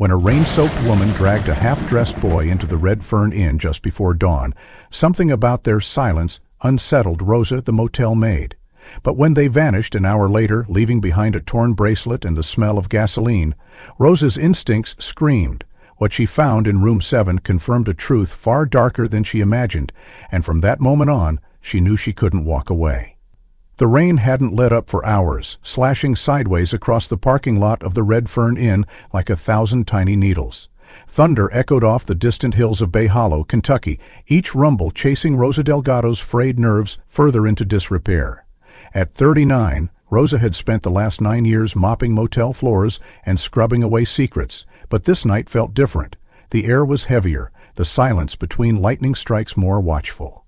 when a rain-soaked woman dragged a half-dressed boy into the Red Fern Inn just before dawn. Something about their silence unsettled Rosa, the motel maid. But when they vanished an hour later, leaving behind a torn bracelet and the smell of gasoline, Rosa's instincts screamed. What she found in room 7 confirmed a truth far darker than she imagined, and from that moment on, she knew she couldn't walk away. The rain hadn't let up for hours, slashing sideways across the parking lot of the Red Fern Inn like 1,000 tiny needles. Thunder echoed off the distant hills of Bay Hollow, Kentucky, each rumble chasing Rosa Delgado's frayed nerves further into disrepair. At 39, Rosa had spent the last 9 years mopping motel floors and scrubbing away secrets, but this night felt different. The air was heavier, the silence between lightning strikes more watchful.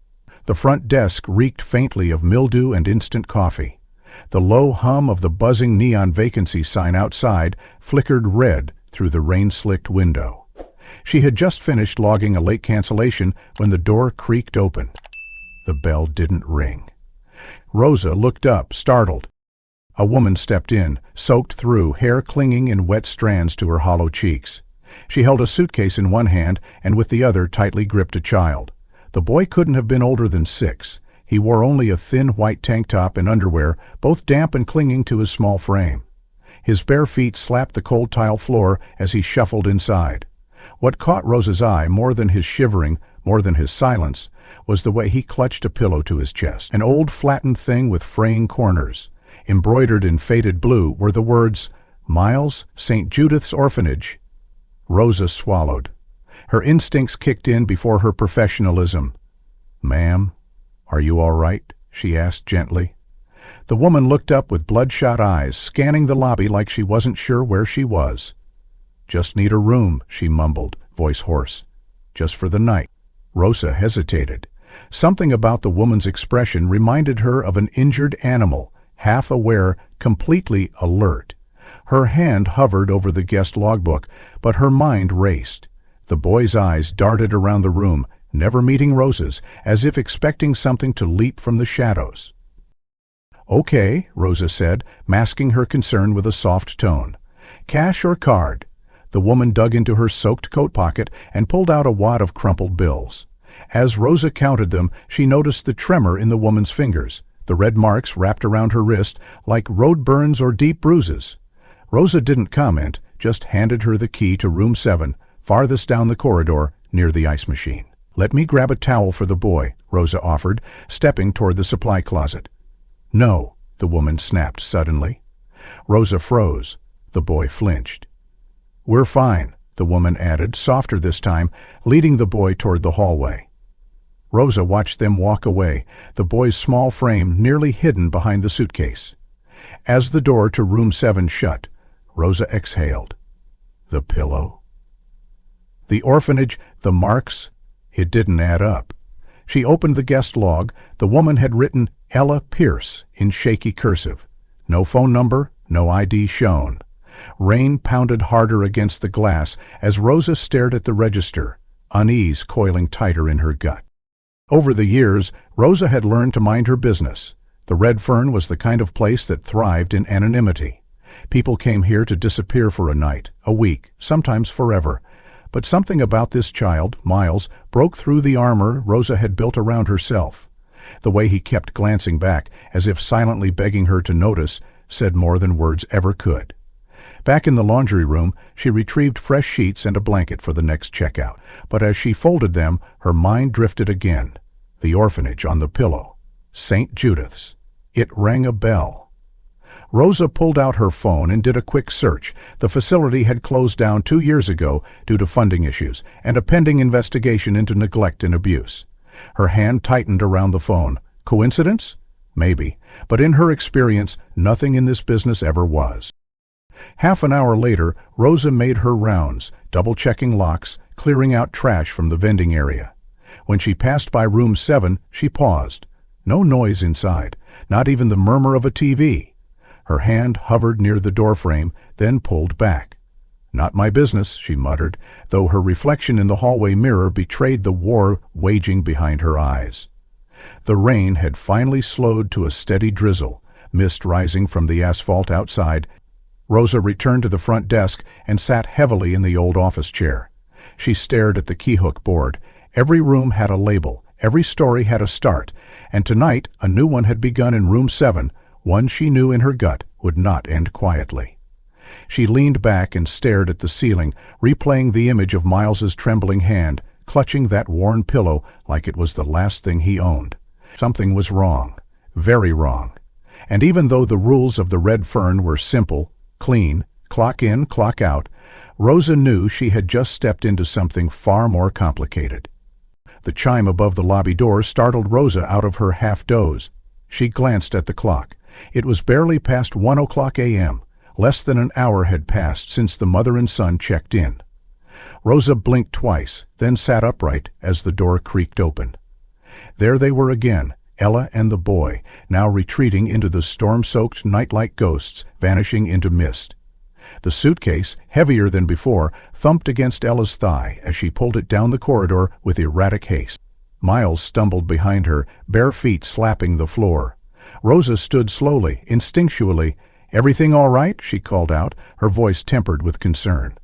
The front desk reeked faintly of mildew and instant coffee. The low hum of the buzzing neon vacancy sign outside flickered red through the rain-slicked window. She had just finished logging a late cancellation when the door creaked open. The bell didn't ring. Rosa looked up, startled. A woman stepped in, soaked through, hair clinging in wet strands to her hollow cheeks. She held a suitcase in one hand and with the other tightly gripped a child. The boy couldn't have been older than 6. He wore only a thin white tank top and underwear, both damp and clinging to his small frame. His bare feet slapped the cold tile floor as he shuffled inside. What caught Rosa's eye more than his shivering, more than his silence, was the way he clutched a pillow to his chest, an old flattened thing with fraying corners. Embroidered in faded blue were the words, "Miles, St. Judith's Orphanage." Rosa swallowed. Her instincts kicked in before her professionalism. "Ma'am, are you all right?" she asked gently. The woman looked up with bloodshot eyes, scanning the lobby like she wasn't sure where she was. "Just need a room," she mumbled, voice hoarse. "Just for the night." Rosa hesitated. Something about the woman's expression reminded her of an injured animal, half aware, completely alert. Her hand hovered over the guest logbook, but her mind raced. The boy's eyes darted around the room, never meeting Rosa's, as if expecting something to leap from the shadows. "Okay," Rosa said, masking her concern with a soft tone. "Cash or card?" The woman dug into her soaked coat pocket and pulled out a wad of crumpled bills. As Rosa counted them, she noticed the tremor in the woman's fingers, the red marks wrapped around her wrist like road burns or deep bruises. Rosa didn't comment, just handed her the key to room 7, farthest down the corridor near the ice machine. "Let me grab a towel for the boy," Rosa offered, stepping toward the supply closet. "No," the woman snapped suddenly. Rosa froze. The boy flinched. "We're fine," the woman added, softer this time, leading the boy toward the hallway. Rosa watched them walk away, the boy's small frame nearly hidden behind the suitcase. As the door to room 7 shut, Rosa exhaled. The pillow. The orphanage, the marks, it didn't add up. She opened the guest log. The woman had written Ella Pierce in shaky cursive. No phone number, no ID shown. Rain pounded harder against the glass as Rosa stared at the register, unease coiling tighter in her gut. Over the years, Rosa had learned to mind her business. The Red Fern was the kind of place that thrived in anonymity. People came here to disappear for a night, a week, sometimes forever. But something about this child, Miles, broke through the armor Rosa had built around herself. The way he kept glancing back, as if silently begging her to notice, said more than words ever could. Back in the laundry room, she retrieved fresh sheets and a blanket for the next checkout. But as she folded them, her mind drifted again. The orphanage on the pillow. St. Judith's. It rang a bell. Rosa pulled out her phone and did a quick search. The facility had closed down 2 years ago due to funding issues and a pending investigation into neglect and abuse. Her hand tightened around the phone. Coincidence? Maybe. But in her experience, nothing in this business ever was. Half an hour later, Rosa made her rounds, double-checking locks, clearing out trash from the vending area. When she passed by room 7, she paused. No noise inside, not even the murmur of a TV. Her hand hovered near the doorframe, then pulled back. "Not my business," she muttered, though her reflection in the hallway mirror betrayed the war waging behind her eyes. The rain had finally slowed to a steady drizzle, mist rising from the asphalt outside, Rosa returned to the front desk and sat heavily in the old office chair. She stared at the keyhook board. Every room had a label, every story had a start, and tonight a new one had begun in room 7, one she knew in her gut would not end quietly. She leaned back and stared at the ceiling, replaying the image of Miles's trembling hand, clutching that worn pillow like it was the last thing he owned. Something was wrong, very wrong. And even though the rules of the Red Fern were simple, clean, clock in, clock out, Rosa knew she had just stepped into something far more complicated. The chime above the lobby door startled Rosa out of her half-doze. She glanced at the clock. It was barely past 1:00 a.m. Less than an hour had passed since the mother and son checked in. Rosa blinked twice, then sat upright as the door creaked open. There they were again, Ella and the boy, now retreating into the storm-soaked night like ghosts, vanishing into mist. The suitcase, heavier than before, thumped against Ella's thigh as she pulled it down the corridor with erratic haste. Miles stumbled behind her, bare feet slapping the floor. Rosa stood slowly, instinctually. "Everything all right?" she called out, her voice tempered with concern.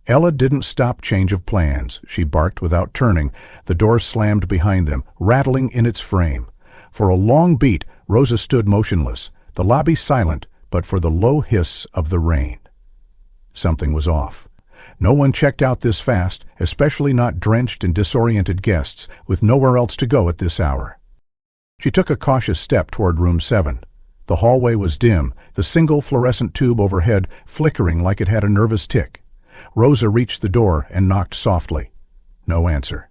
Ella didn't stop change of plans. She barked without turning. The door slammed behind them, rattling in its frame. For a long beat, Rosa stood motionless, the lobby silent but for the low hiss of the rain. Something was off. No one checked out this fast, especially not drenched and disoriented guests with nowhere else to go at this hour. She took a cautious step toward room 7. The hallway was dim, the single fluorescent tube overhead flickering like it had a nervous tick. Rosa reached the door and knocked softly. No answer.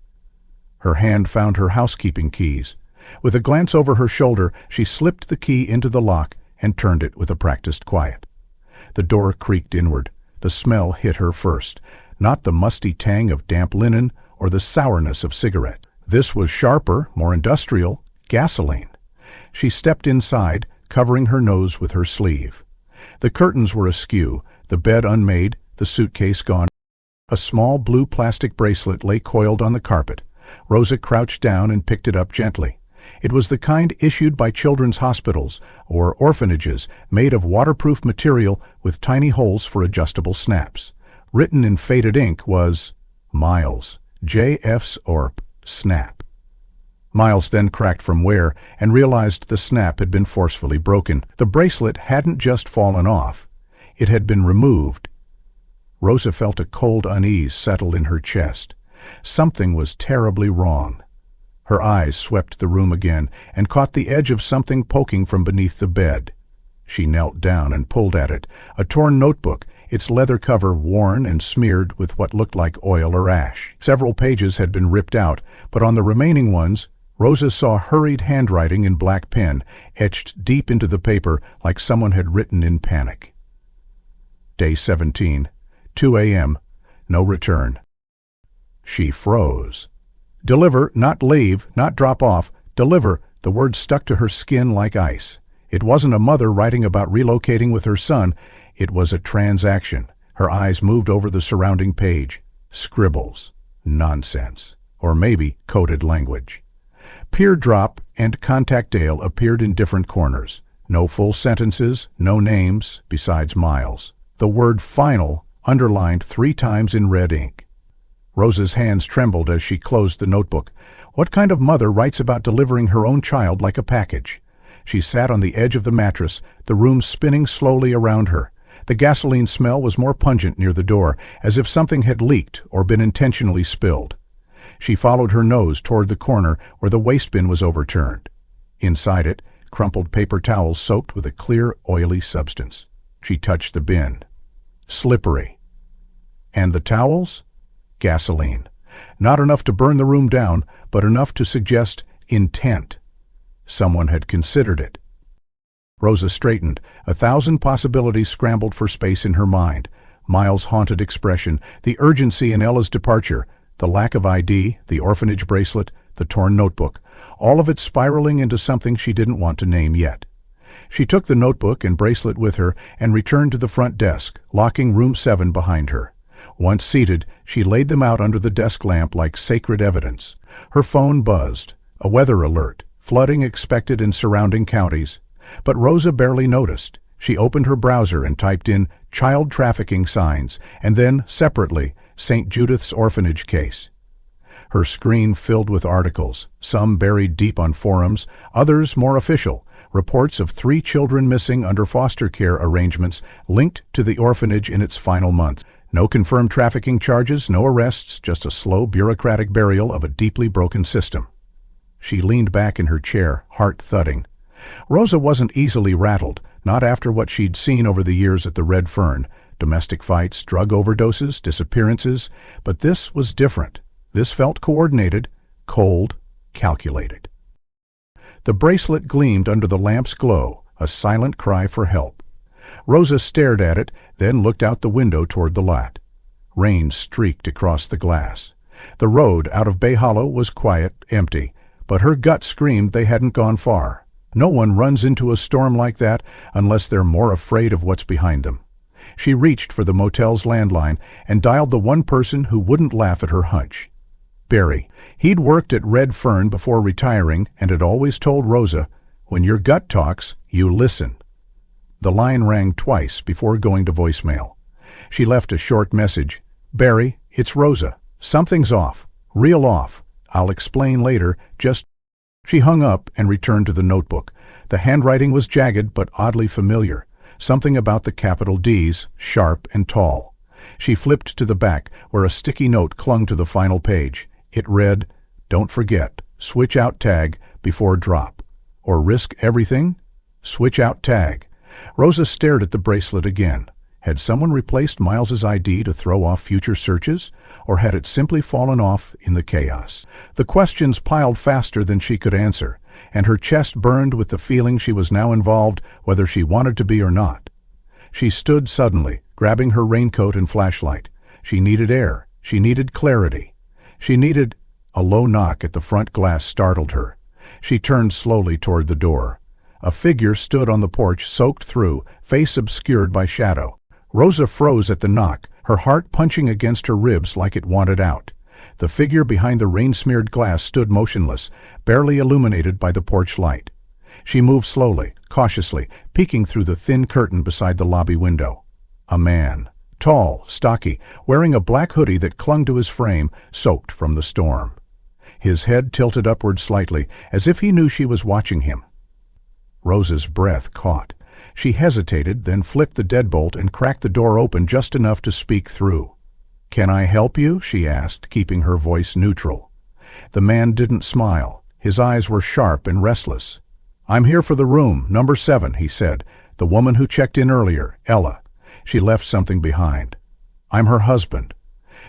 Her hand found her housekeeping keys. With a glance over her shoulder, she slipped the key into the lock and turned it with a practiced quiet. The door creaked inward. The smell hit her first, not the musty tang of damp linen or the sourness of cigarette. This was sharper, more industrial, gasoline. She stepped inside, covering her nose with her sleeve. The curtains were askew, the bed unmade, the suitcase gone. A small blue plastic bracelet lay coiled on the carpet. Rosa crouched down and picked it up gently. It was the kind issued by children's hospitals or orphanages, made of waterproof material with tiny holes for adjustable snaps. Written in faded ink was Miles, J.F.'s ORP, snap. Miles then cracked from wear and realized the snap had been forcefully broken. The bracelet hadn't just fallen off. It had been removed. Rosa felt a cold unease settle in her chest. Something was terribly wrong. Her eyes swept the room again and caught the edge of something poking from beneath the bed. She knelt down and pulled at it, a torn notebook, its leather cover worn and smeared with what looked like oil or ash. Several pages had been ripped out, but on the remaining ones, Rosa saw hurried handwriting in black pen, etched deep into the paper like someone had written in panic. Day 17, 2 a.m., no return. She froze. Deliver, not leave, not drop off. Deliver, the word stuck to her skin like ice. It wasn't a mother writing about relocating with her son. It was a transaction. Her eyes moved over the surrounding page. Scribbles. Nonsense. Or maybe coded language. Peer drop and contact Dale appeared in different corners. No full sentences, no names, besides Miles. The word final underlined 3 times in red ink. Rosa's hands trembled as she closed the notebook. What kind of mother writes about delivering her own child like a package? She sat on the edge of the mattress, the room spinning slowly around her. The gasoline smell was more pungent near the door, as if something had leaked or been intentionally spilled. She followed her nose toward the corner where the waste bin was overturned. Inside it, crumpled paper towels soaked with a clear, oily substance. She touched the bin. Slippery. And the towels? Gasoline. Not enough to burn the room down, but enough to suggest intent. Someone had considered it. Rosa straightened. 1,000 possibilities scrambled for space in her mind. Miles' haunted expression, the urgency in Ella's departure, the lack of ID, the orphanage bracelet, the torn notebook, all of it spiraling into something she didn't want to name yet. She took the notebook and bracelet with her and returned to the front desk, locking room 7 behind her. Once seated, she laid them out under the desk lamp like sacred evidence. Her phone buzzed. A weather alert, flooding expected in surrounding counties. But Rosa barely noticed. She opened her browser and typed in child trafficking signs, and then, separately, St. Judith's orphanage case. Her screen filled with articles, some buried deep on forums, others more official, reports of 3 children missing under foster care arrangements linked to the orphanage in its final month. No confirmed trafficking charges, no arrests, just a slow bureaucratic burial of a deeply broken system. She leaned back in her chair, heart thudding. Rosa wasn't easily rattled, not after what she'd seen over the years at the Red Fern, domestic fights, drug overdoses, disappearances, but this was different. This felt coordinated, cold, calculated. The bracelet gleamed under the lamp's glow, a silent cry for help. Rosa stared at it, then looked out the window toward the lot. Rain streaked across the glass. The road out of Bay Hollow was quiet, empty, but her gut screamed they hadn't gone far. No one runs into a storm like that unless they're more afraid of what's behind them. She reached for the motel's landline and dialed the one person who wouldn't laugh at her hunch. Barry. He'd worked at Red Fern before retiring and had always told Rosa, "When your gut talks, you listen." The line rang twice before going to voicemail. She left a short message. "Barry, it's Rosa. Something's off. Real off. I'll explain later, just..." She hung up and returned to the notebook. The handwriting was jagged but oddly familiar. Something about the capital D's, sharp and tall. She flipped to the back, where a sticky note clung to the final page. It read, "Don't forget, switch out tag before drop. Or risk everything? Switch out tag." Rosa stared at the bracelet again. Had someone replaced Miles's ID to throw off future searches, or had it simply fallen off in the chaos? The questions piled faster than she could answer, and her chest burned with the feeling she was now involved, whether she wanted to be or not. She stood suddenly, grabbing her raincoat and flashlight. She needed air. She needed clarity. She needed... A low knock at the front glass startled her. She turned slowly toward the door. A figure stood on the porch, soaked through, face obscured by shadow. Rosa froze at the knock, her heart punching against her ribs like it wanted out. The figure behind the rain-smeared glass stood motionless, barely illuminated by the porch light. She moved slowly, cautiously, peeking through the thin curtain beside the lobby window. A man. Tall, stocky, wearing a black hoodie that clung to his frame, soaked from the storm. His head tilted upward slightly, as if he knew she was watching him. Rosa's breath caught. She hesitated, then flipped the deadbolt and cracked the door open just enough to speak through. "Can I help you?" she asked, keeping her voice neutral. The man didn't smile. His eyes were sharp and restless. "I'm here for the room, number 7, he said. "The woman who checked in earlier, Ella. She left something behind. I'm her husband."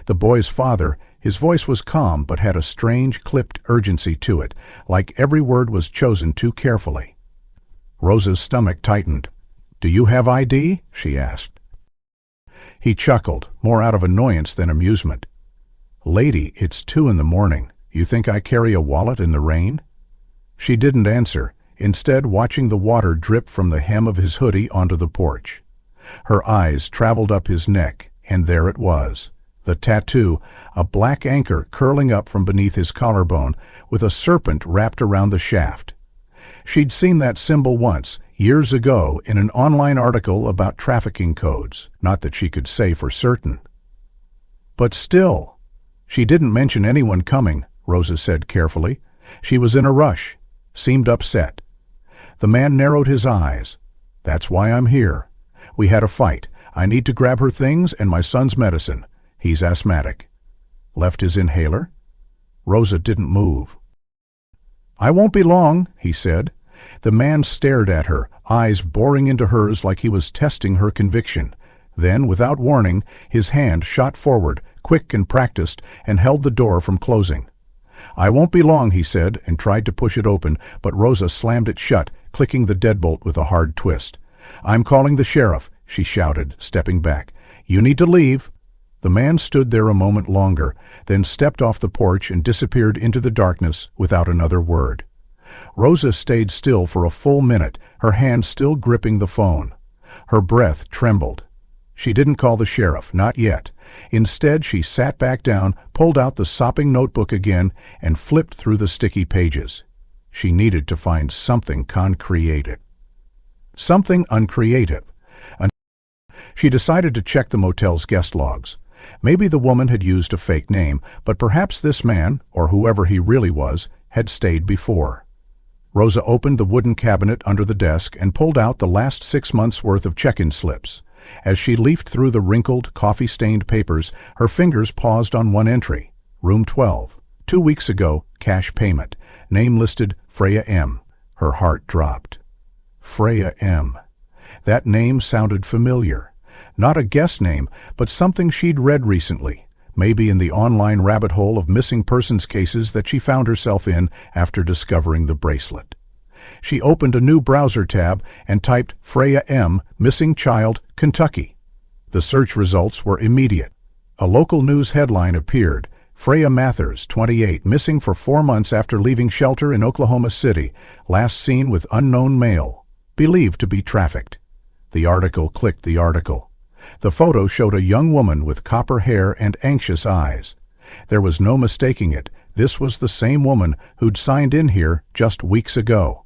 The boy's father, his voice was calm but had a strange, clipped urgency to it, like every word was chosen too carefully. Rosa's stomach tightened. "Do you have ID?" she asked. He chuckled, more out of annoyance than amusement. "Lady, it's 2 in the morning. You think I carry a wallet in the rain?" She didn't answer, instead watching the water drip from the hem of his hoodie onto the porch. Her eyes traveled up his neck, and there it was. The tattoo, a black anchor curling up from beneath his collarbone, with a serpent wrapped around the shaft. She'd seen that symbol once, years ago, in an online article about trafficking codes, not that she could say for certain. But still, she didn't mention anyone coming, Rosa said carefully. She was in a rush, seemed upset. The man narrowed his eyes. "That's why I'm here. We had a fight. I need to grab her things and my son's medicine. He's asthmatic." "Left his inhaler?" Rosa didn't move. "I won't be long," he said. The man stared at her, eyes boring into hers like he was testing her conviction. Then, without warning, his hand shot forward, quick and practiced, and held the door from closing. "I won't be long," he said, and tried to push it open, but Rosa slammed it shut, clicking the deadbolt with a hard twist. "I'm calling the sheriff," she shouted, stepping back. "You need to leave." The man stood there a moment longer, then stepped off the porch and disappeared into the darkness without another word. Rosa stayed still for a full minute, her hand still gripping the phone. Her breath trembled. She didn't call the sheriff, not yet. Instead, she sat back down, pulled out the sopping notebook again, and flipped through the sticky pages. She needed to find something concrete. something uncreative. She decided to check the motel's guest logs. Maybe the woman had used a fake name, but perhaps this man, or whoever he really was, had stayed before. Rosa opened the wooden cabinet under the desk and pulled out the last 6 months' worth of check-in slips. As she leafed through the wrinkled, coffee-stained papers, her fingers paused on one entry. Room 12. 2 weeks ago, cash payment. Name listed Freya M. Her heart dropped. Freya M. That name sounded familiar. Not a guest name, but something she'd read recently, maybe in the online rabbit hole of missing persons cases that she found herself in after discovering the bracelet. She opened a new browser tab and typed Freya M. Missing Child, Kentucky. The search results were immediate. A local news headline appeared: Freya Mathers, 28, missing for 4 months after leaving shelter in Oklahoma City, last seen with unknown male, believed to be trafficked. The article clicked the article. The photo showed a young woman with copper hair and anxious eyes. There was no mistaking it. This was the same woman who'd signed in here just weeks ago.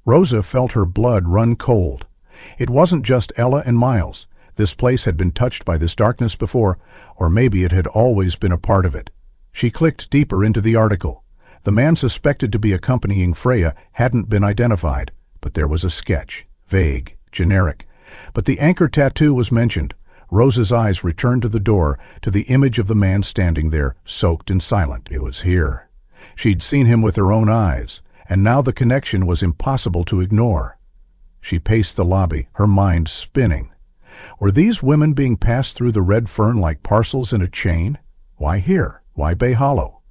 Rosa felt her blood run cold. It wasn't just Ella and Miles. This place had been touched by this darkness before, or maybe it had always been a part of it. She clicked deeper into the article. The man suspected to be accompanying Freya hadn't been identified, but there was a sketch, vague, generic. But the anchor tattoo was mentioned. Rosa's eyes returned to the door, to the image of the man standing there, soaked and silent. It was here. She'd seen him with her own eyes, and now the connection was impossible to ignore. She paced the lobby, her mind spinning. Were these women being passed through the Red Fern like parcels in a chain? Why here? Why Bay Hollow?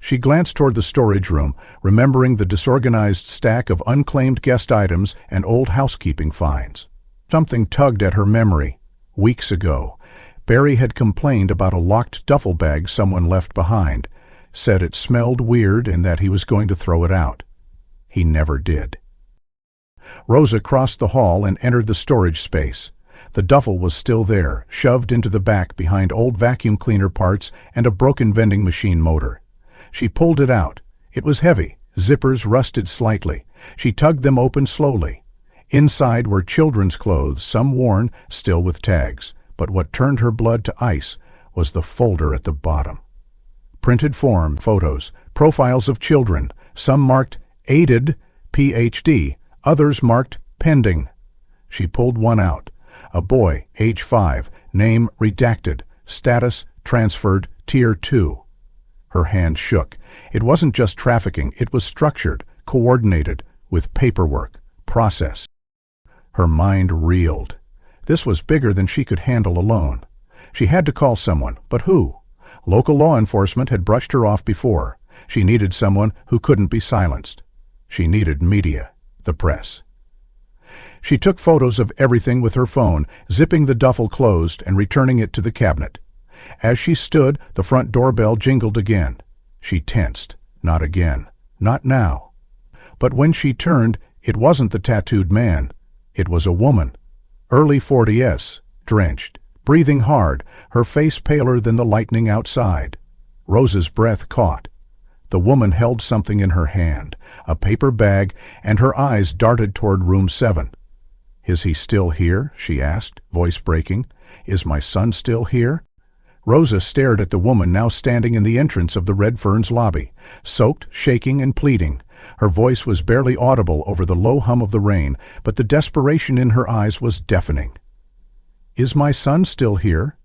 She glanced toward the storage room, remembering the disorganized stack of unclaimed guest items and old housekeeping finds. Something tugged at her memory. Weeks ago, Barry had complained about a locked duffel bag someone left behind, said it smelled weird and that he was going to throw it out. He never did. Rosa crossed the hall and entered the storage space. The duffel was still there, shoved into the back behind old vacuum cleaner parts and a broken vending machine motor. She pulled it out. It was heavy, zippers rusted slightly. She tugged them open slowly. Inside were children's clothes, some worn, still with tags, but what turned her blood to ice was the folder at the bottom. Printed form, photos, profiles of children, some marked aided, PhD, others marked pending. She pulled one out. A boy, age 5, name redacted, status transferred, Tier 2. Her hand shook. It wasn't just trafficking, it was structured, coordinated, with paperwork, process. Her mind reeled. This was bigger than she could handle alone. She had to call someone, but who? Local law enforcement had brushed her off before. She needed someone who couldn't be silenced. She needed media, the press. She took photos of everything with her phone, zipping the duffel closed and returning it to the cabinet. As she stood, the front doorbell jingled again. She tensed. Not again. Not now. But when she turned, it wasn't the tattooed man. It was a woman. Early 40s, drenched, breathing hard, her face paler than the lightning outside. Rosa's breath caught. The woman held something in her hand, a paper bag, and her eyes darted toward room 7. "Is he still here?" she asked, voice breaking. "Is my son still here?" Rosa stared at the woman now standing in the entrance of the Red Fern's lobby, soaked, shaking, and pleading. Her voice was barely audible over the low hum of the rain, but the desperation in her eyes was deafening. "Is my son still here?"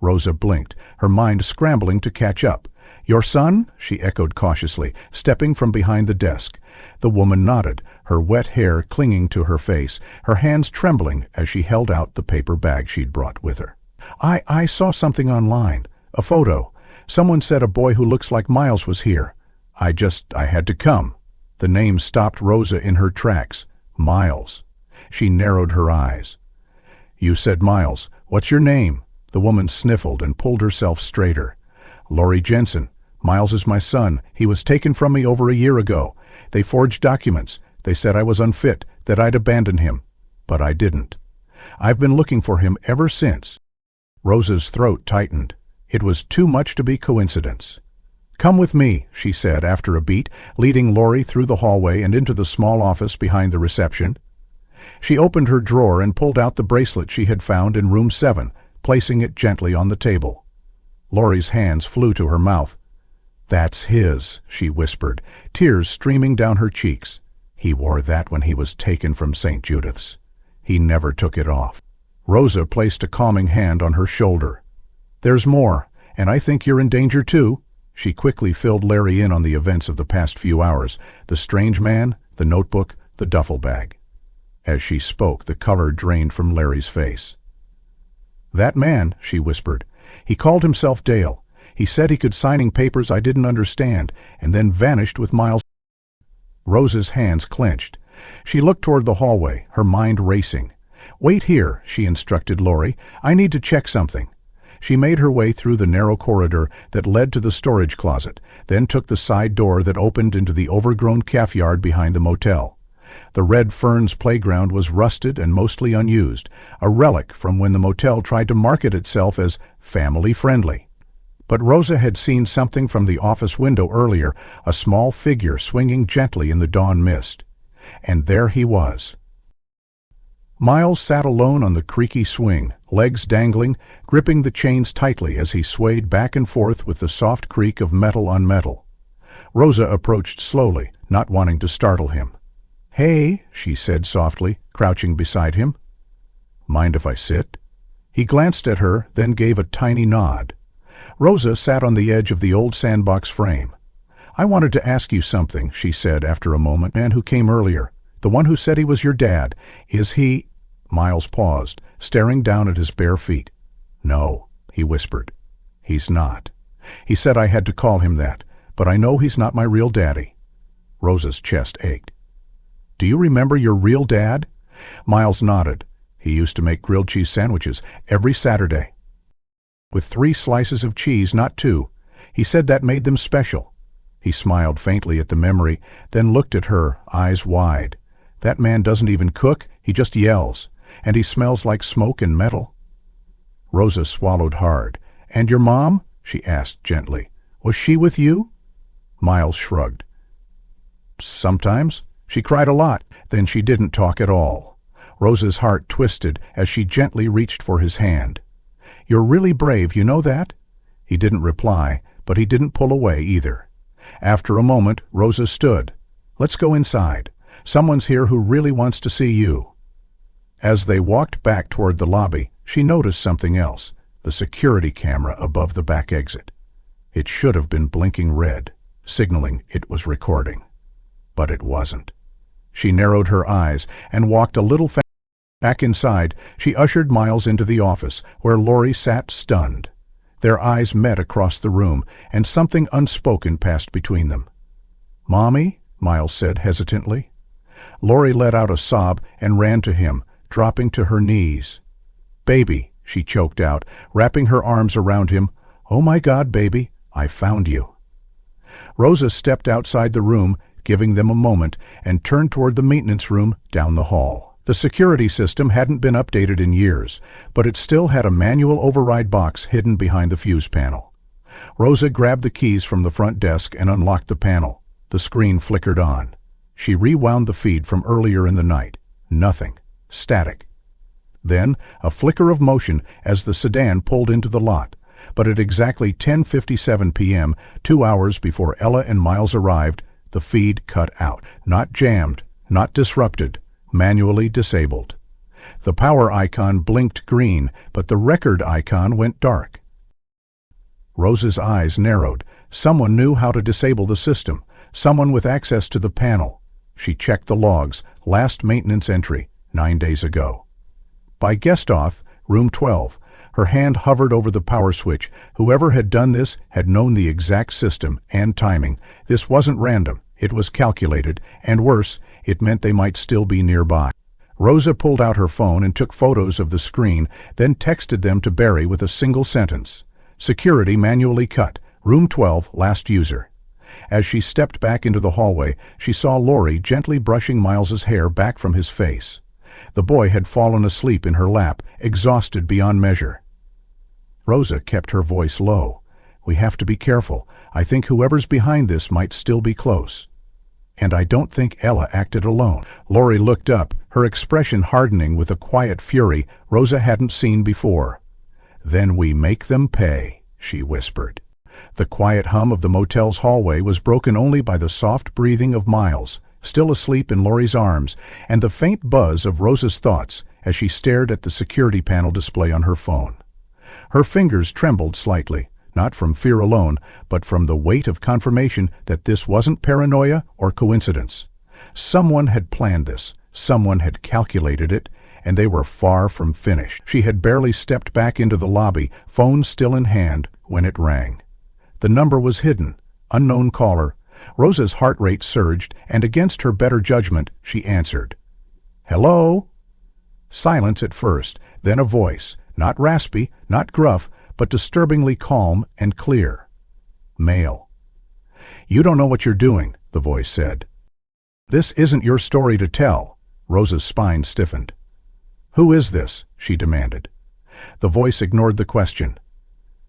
Rosa blinked, her mind scrambling to catch up. "Your son?" she echoed cautiously, stepping from behind the desk. The woman nodded, her wet hair clinging to her face, her hands trembling as she held out the paper bag she'd brought with her. I saw something online. A photo. Someone said a boy who looks like Miles was here. I had to come." The name stopped Rosa in her tracks. Miles. She narrowed her eyes. "You said Miles. What's your name?" The woman sniffled and pulled herself straighter. "Lori Jensen. Miles is my son. He was taken from me over a year ago. They forged documents. They said I was unfit, that I'd abandon him. But I didn't. I've been looking for him ever since." Rosa's throat tightened. It was too much to be coincidence. "Come with me," she said after a beat, leading Lori through the hallway and into the small office behind the reception. She opened her drawer and pulled out the bracelet she had found in room 7, placing it gently on the table. Laurie's hands flew to her mouth. "That's his," she whispered, tears streaming down her cheeks. "He wore that when he was taken from St. Judith's. He never took it off." Rosa placed a calming hand on her shoulder. "There's more, and I think you're in danger too." She quickly filled Larry in on the events of the past few hours, the strange man, the notebook, the duffel bag. As she spoke, the color drained from Larry's face. "That man," she whispered, "he called himself Dale. He said he could signing papers I didn't understand, and then vanished with Miles." Rosa's hands clenched. She looked toward the hallway, her mind racing. "Wait here," she instructed Laurie. "I need to check something." She made her way through the narrow corridor that led to the storage closet, then took the side door that opened into the overgrown calf yard behind the motel. The Red Fern's playground was rusted and mostly unused, a relic from when the motel tried to market itself as family-friendly. But Rosa had seen something from the office window earlier, a small figure swinging gently in the dawn mist. And there he was. Miles sat alone on the creaky swing, legs dangling, gripping the chains tightly as he swayed back and forth with the soft creak of metal on metal. Rosa approached slowly, not wanting to startle him. "Hey," she said softly, crouching beside him. "Mind if I sit?" He glanced at her, then gave a tiny nod. Rosa sat on the edge of the old sandbox frame. "I wanted to ask you something," she said after a moment. "Man who came earlier, the one who said he was your dad, is he—" Miles paused, staring down at his bare feet. "No," he whispered. "He's not. He said I had to call him that, but I know he's not my real daddy." Rosa's chest ached. "Do you remember your real dad?" Miles nodded. "He used to make grilled cheese sandwiches every Saturday. With 3 slices of cheese, not 2. He said that made them special." He smiled faintly at the memory, then looked at her, eyes wide. "That man doesn't even cook, he just yells. And he smells like smoke and metal." Rosa swallowed hard. "And your mom?" she asked gently. "Was she with you?" Miles shrugged. "Sometimes. She cried a lot, then she didn't talk at all." Rosa's heart twisted as she gently reached for his hand. "You're really brave, you know that?" He didn't reply, but he didn't pull away either. After a moment, Rosa stood. "Let's go inside. Someone's here who really wants to see you." As they walked back toward the lobby, she noticed something else, the security camera above the back exit. It should have been blinking red, signaling it was recording. But it wasn't. She narrowed her eyes and walked a little faster. Back inside, she ushered Miles into the office, where Laurie sat stunned. Their eyes met across the room, and something unspoken passed between them. "Mommy?" Miles said hesitantly. Laurie let out a sob and ran to him, dropping to her knees. "Baby," she choked out, wrapping her arms around him. "Oh my God, baby, I found you." Rosa stepped outside the room, giving them a moment, and turned toward the maintenance room down the hall. The security system hadn't been updated in years, but it still had a manual override box hidden behind the fuse panel. Rosa grabbed the keys from the front desk and unlocked the panel. The screen flickered on. She rewound the feed from earlier in the night. Nothing. Static. Then a flicker of motion as the sedan pulled into the lot. But at exactly 10:57 p.m., 2 hours before Ella and Miles arrived, the feed cut out. Not jammed, not disrupted, manually disabled. The power icon blinked green, but the record icon went dark. Rosa's eyes narrowed. Someone knew how to disable the system. Someone with access to the panel. She checked the logs. Last maintenance entry, 9 days ago. By guest off, room 12. Her hand hovered over the power switch. Whoever had done this had known the exact system and timing. This wasn't random. It was calculated, and worse, it meant they might still be nearby. Rosa pulled out her phone and took photos of the screen, then texted them to Barry with a single sentence. "Security manually cut. Room 12, last user." As she stepped back into the hallway, she saw Laurie gently brushing Miles's hair back from his face. The boy had fallen asleep in her lap, exhausted beyond measure. Rosa kept her voice low. "We have to be careful. I think whoever's behind this might still be close." And I don't think Ella acted alone. Lori looked up, her expression hardening with a quiet fury Rosa hadn't seen before. "Then we make them pay," she whispered. The quiet hum of the motel's hallway was broken only by the soft breathing of Miles, still asleep in Lori's arms, and the faint buzz of Rosa's thoughts as she stared at the security panel display on her phone. Her fingers trembled slightly, not from fear alone, but from the weight of confirmation that this wasn't paranoia or coincidence. Someone had planned this, someone had calculated it, and they were far from finished. She had barely stepped back into the lobby, phone still in hand, when it rang. The number was hidden, unknown caller. Rosa's heart rate surged, and against her better judgment, she answered. "Hello?" Silence at first, then a voice, not raspy, not gruff, but disturbingly calm and clear. "Male." "You don't know what you're doing," the voice said. "This isn't your story to tell." Rosa's spine stiffened. "Who is this?" she demanded. The voice ignored the question.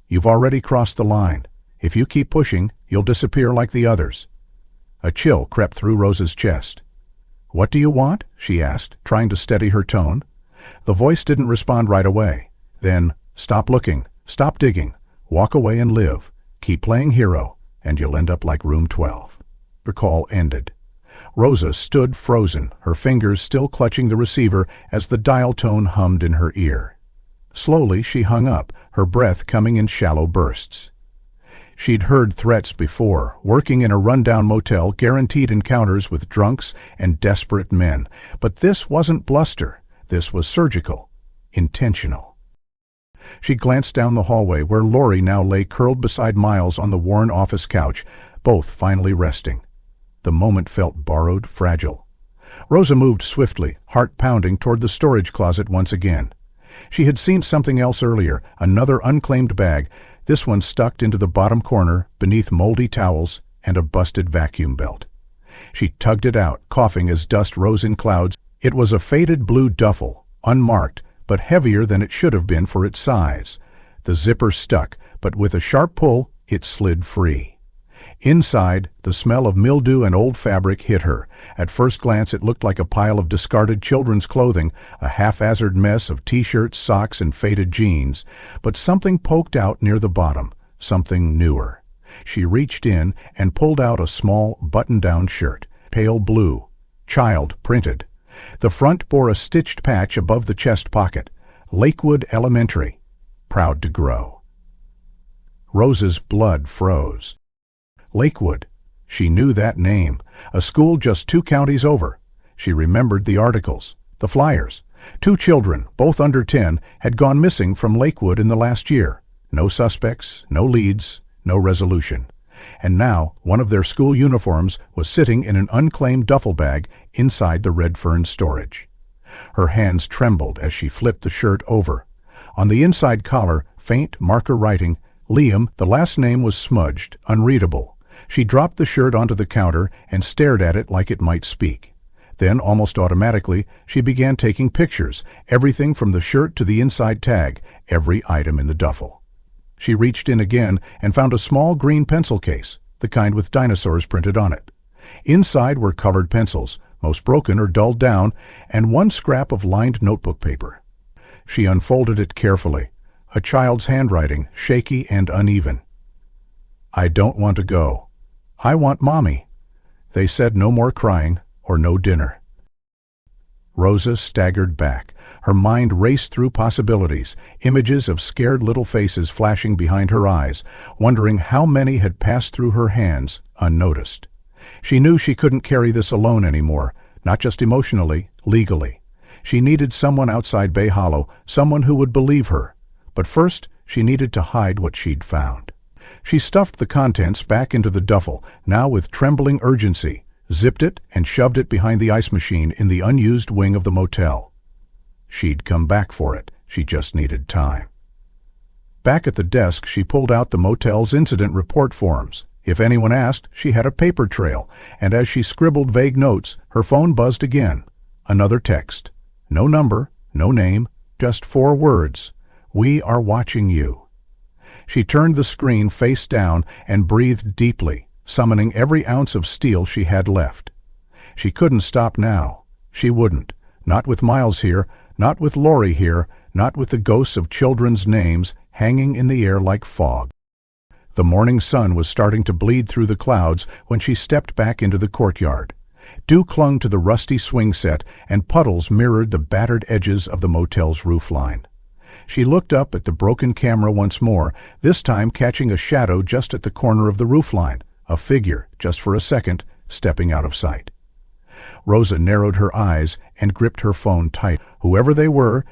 "You've already crossed the line. If you keep pushing, you'll disappear like the others." A chill crept through Rosa's chest. "What do you want?" she asked, trying to steady her tone. The voice didn't respond right away. Then, "Stop looking. Stop digging. Walk away and live. Keep playing hero, and you'll end up like room 12. The call ended. Rosa stood frozen, her fingers still clutching the receiver as the dial tone hummed in her ear. Slowly she hung up, her breath coming in shallow bursts. She'd heard threats before, working in a rundown motel, guaranteed encounters with drunks and desperate men. But this wasn't bluster. This was surgical, intentional. She glanced down the hallway where Lori now lay curled beside Miles on the worn office couch, both finally resting. The moment felt borrowed, fragile. Rosa moved swiftly, heart pounding, toward the storage closet once again. She had seen something else earlier, another unclaimed bag, this one stuck into the bottom corner beneath moldy towels and a busted vacuum belt. She tugged it out, coughing as dust rose in clouds. It was a faded blue duffel, unmarked, but heavier than it should have been for its size. The zipper stuck, but with a sharp pull, it slid free. Inside, the smell of mildew and old fabric hit her. At first glance, it looked like a pile of discarded children's clothing, a haphazard mess of t-shirts, socks, and faded jeans. But something poked out near the bottom, something newer. She reached in and pulled out a small, button-down shirt, pale blue, child printed. The front bore a stitched patch above the chest pocket. Lakewood Elementary. Proud to grow. Rosa's blood froze. Lakewood. She knew that name. A school just 2 counties over. She remembered the articles, the flyers. 2 children, both under 10, had gone missing from Lakewood in the last year. No suspects, no leads, no resolution. And now, one of their school uniforms was sitting in an unclaimed duffel bag inside the Red Fern storage. Her hands trembled as she flipped the shirt over. On the inside collar, faint marker writing, Liam, the last name was smudged, unreadable. She dropped the shirt onto the counter and stared at it like it might speak. Then, almost automatically, she began taking pictures, everything from the shirt to the inside tag, every item in the duffel. She reached in again and found a small green pencil case, the kind with dinosaurs printed on it. Inside were colored pencils, most broken or dulled down, and one scrap of lined notebook paper. She unfolded it carefully, a child's handwriting, shaky and uneven. "I don't want to go. I want Mommy." They said no more crying or no dinner. Rosa staggered back. Her mind raced through possibilities, images of scared little faces flashing behind her eyes, wondering how many had passed through her hands unnoticed. She knew she couldn't carry this alone anymore, not just emotionally, legally. She needed someone outside Bay Hollow, someone who would believe her. But first, she needed to hide what she'd found. She stuffed the contents back into the duffel, now with trembling urgency, zipped it and shoved it behind the ice machine in the unused wing of the motel. She'd come back for it. She just needed time. Back at the desk, she pulled out the motel's incident report forms. If anyone asked, she had a paper trail, and as she scribbled vague notes, her phone buzzed again. Another text. No number, no name, just 4 words. "We are watching you." She turned the screen face down and breathed deeply, summoning every ounce of steel she had left. She couldn't stop now. She wouldn't. Not with Miles here, not with Lori here, not with the ghosts of children's names hanging in the air like fog. The morning sun was starting to bleed through the clouds when she stepped back into the courtyard. Dew clung to the rusty swing set, and puddles mirrored the battered edges of the motel's roofline. She looked up at the broken camera once more, this time catching a shadow just at the corner of the roofline, a figure, just for a second, stepping out of sight. Rosa narrowed her eyes and gripped her phone tight. Whoever they were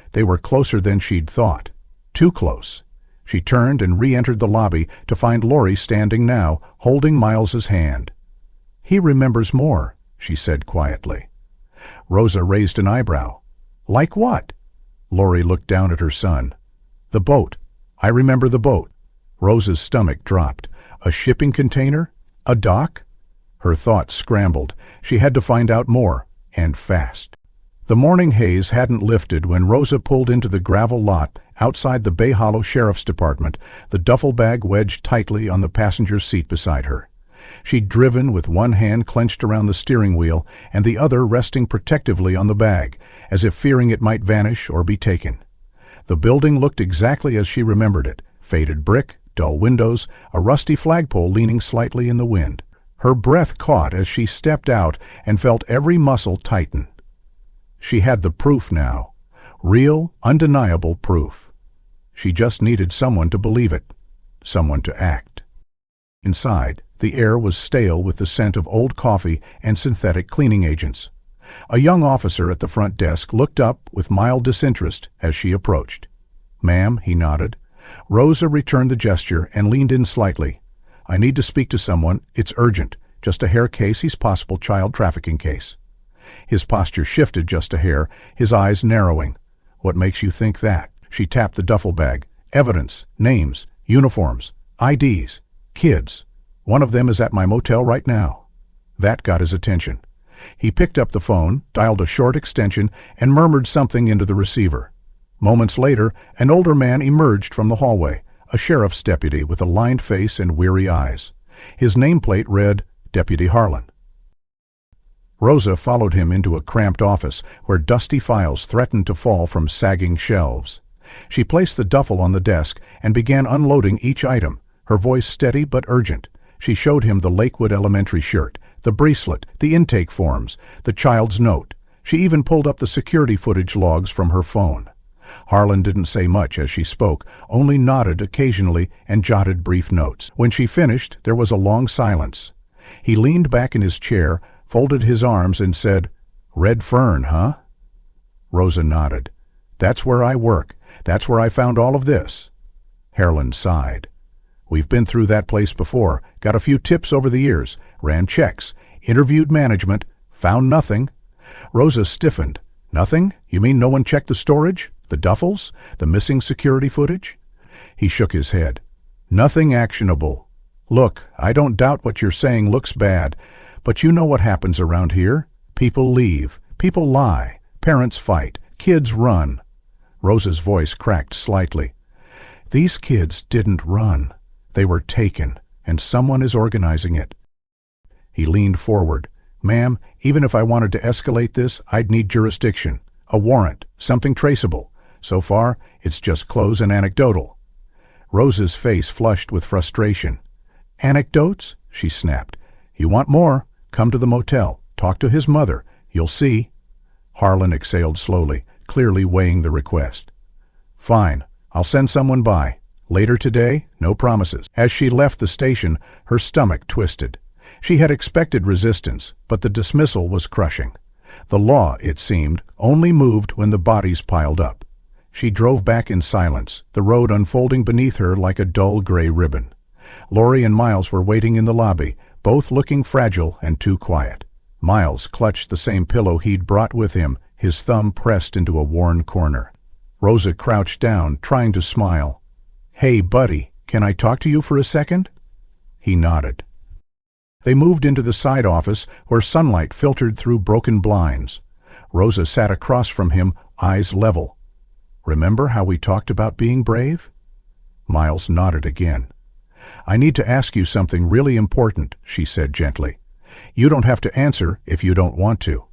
closer than she'd thought. Too close. She turned and re-entered the lobby to find Lori standing now, holding Miles's hand. "He remembers more," she said quietly. Rosa raised an eyebrow. "Like what?" Lori looked down at her son. "The boat. I remember the boat." Rosa's stomach dropped. A shipping container? A dock? Her thoughts scrambled. She had to find out more, and fast. The morning haze hadn't lifted when Rosa pulled into the gravel lot outside the Bay Hollow Sheriff's Department, the duffel bag wedged tightly on the passenger seat beside her. She'd driven with one hand clenched around the steering wheel and the other resting protectively on the bag, as if fearing it might vanish or be taken. The building looked exactly as she remembered it: faded brick, dull windows, a rusty flagpole leaning slightly in the wind. Her breath caught as she stepped out and felt every muscle tighten. She had the proof now. Real, undeniable proof. She just needed someone to believe it. Someone to act. Inside, the air was stale with the scent of old coffee and synthetic cleaning agents. A young officer at the front desk looked up with mild disinterest as she approached. "Ma'am," he nodded. Rosa returned the gesture and leaned in slightly. "I need to speak to someone. It's urgent. Just a hair case, he's possible child trafficking case." His posture shifted just a hair, his eyes narrowing. "What makes you think that?" She tapped the duffel bag. "Evidence, names, uniforms, IDs, kids. One of them is at my motel right now." That got his attention. He picked up the phone, dialed a short extension, and murmured something into the receiver. Moments later, an older man emerged from the hallway, a sheriff's deputy with a lined face and weary eyes. His nameplate read, Deputy Harlan. Rosa followed him into a cramped office where dusty files threatened to fall from sagging shelves. She placed the duffel on the desk and began unloading each item, her voice steady but urgent. She showed him the Lakewood Elementary shirt, the bracelet, the intake forms, the child's note. She even pulled up the security footage logs from her phone. Harlan didn't say much as she spoke, only nodded occasionally and jotted brief notes. When she finished, there was a long silence. He leaned back in his chair, folded his arms, and said, "Red Fern, huh?" Rosa nodded. "That's where I work. That's where I found all of this." Harlan sighed. "We've been through that place before, got a few tips over the years, ran checks, interviewed management, found nothing." Rosa stiffened. "Nothing? You mean no one checked the storage? The duffels? The missing security footage?" He shook his head. "Nothing actionable. Look, I don't doubt what you're saying looks bad, but you know what happens around here. People leave, people lie, parents fight, kids run." Rosa's voice cracked slightly. "These kids didn't run. They were taken, and someone is organizing it." He leaned forward. "Ma'am, even if I wanted to escalate this, I'd need jurisdiction. A warrant, something traceable. So far, it's just close and anecdotal." Rosa's face flushed with frustration. "Anecdotes?" she snapped. "You want more? Come to the motel. Talk to his mother. You'll see." Harlan exhaled slowly, clearly weighing the request. "Fine. I'll send someone by. Later today, no promises." As she left the station, her stomach twisted. She had expected resistance, but the dismissal was crushing. The law, it seemed, only moved when the bodies piled up. She drove back in silence, the road unfolding beneath her like a dull gray ribbon. Lori and Miles were waiting in the lobby, both looking fragile and too quiet. Miles clutched the same pillow he'd brought with him, his thumb pressed into a worn corner. Rosa crouched down, trying to smile. "Hey, buddy, can I talk to you for a second?" He nodded. They moved into the side office where sunlight filtered through broken blinds. Rosa sat across from him, eyes level. "Remember how we talked about being brave?" Miles nodded again. "I need to ask you something really important," she said gently. You don't have to answer if you don't want to.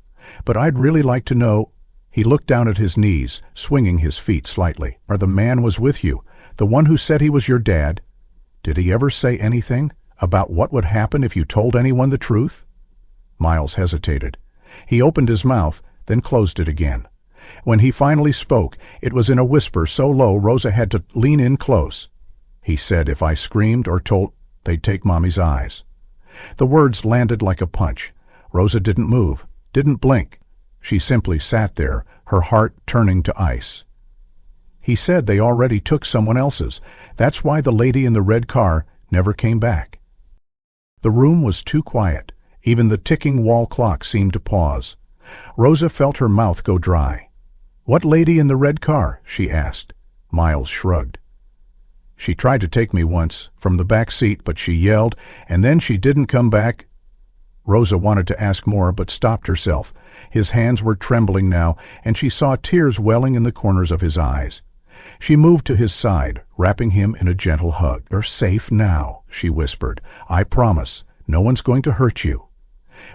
But I'd really like to know." He looked down at his knees, swinging his feet slightly. "Or the man was with you, the one who said he was your dad. Did he ever say anything about what would happen if you told anyone the truth?" Miles hesitated. He opened his mouth, then closed it again. When he finally spoke, it was in a whisper so low Rosa had to lean in close. He said if I screamed or told, they'd take Mommy's eyes. The words landed like a punch. Rosa didn't move, didn't blink. She simply sat there, her heart turning to ice. He said they already took someone else's. That's why the lady in the red car never came back. The room was too quiet. Even the ticking wall clock seemed to pause. Rosa felt her mouth go dry. "What lady in the red car?" she asked. Miles shrugged. "She tried to take me once, from the back seat, but she yelled, and then she didn't come back." Rosa wanted to ask more, but stopped herself. His hands were trembling now, and she saw tears welling in the corners of his eyes. She moved to his side, wrapping him in a gentle hug. "You're safe now," she whispered. "I promise. No one's going to hurt you."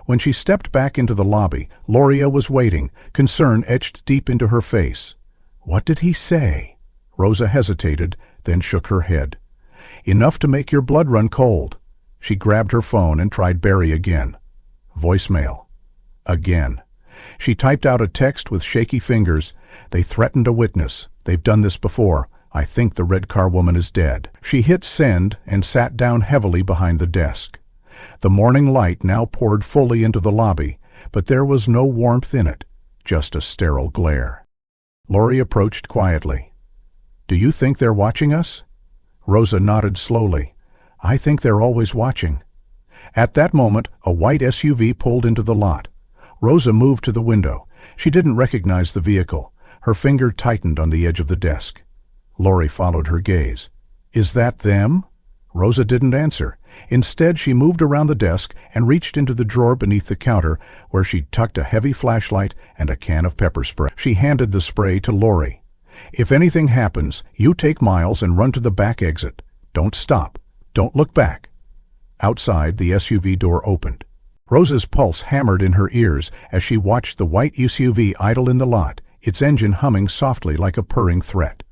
When she stepped back into the lobby, Loria was waiting, concern etched deep into her face. "What did he say?" Rosa hesitated, then shook her head. "Enough to make your blood run cold." She grabbed her phone and tried Barry again. Voicemail. Again. She typed out a text with shaky fingers. "They threatened a witness. They've done this before. I think the red car woman is dead." She hit send and sat down heavily behind the desk. The morning light now poured fully into the lobby, but there was no warmth in it, just a sterile glare. Laurie approached quietly. "Do you think they're watching us?" Rosa nodded slowly. "I think they're always watching." At that moment, a white SUV pulled into the lot. Rosa moved to the window. She didn't recognize the vehicle. Her finger tightened on the edge of the desk. Laurie followed her gaze. "Is that them?" Rosa didn't answer. Instead, she moved around the desk and reached into the drawer beneath the counter, where she tucked a heavy flashlight and a can of pepper spray. She handed the spray to Laurie. "If anything happens, you take Miles and run to the back exit. Don't stop. Don't look back." Outside, the SUV door opened. Rosa's pulse hammered in her ears as she watched the white SUV idle in the lot, its engine humming softly like a purring threat.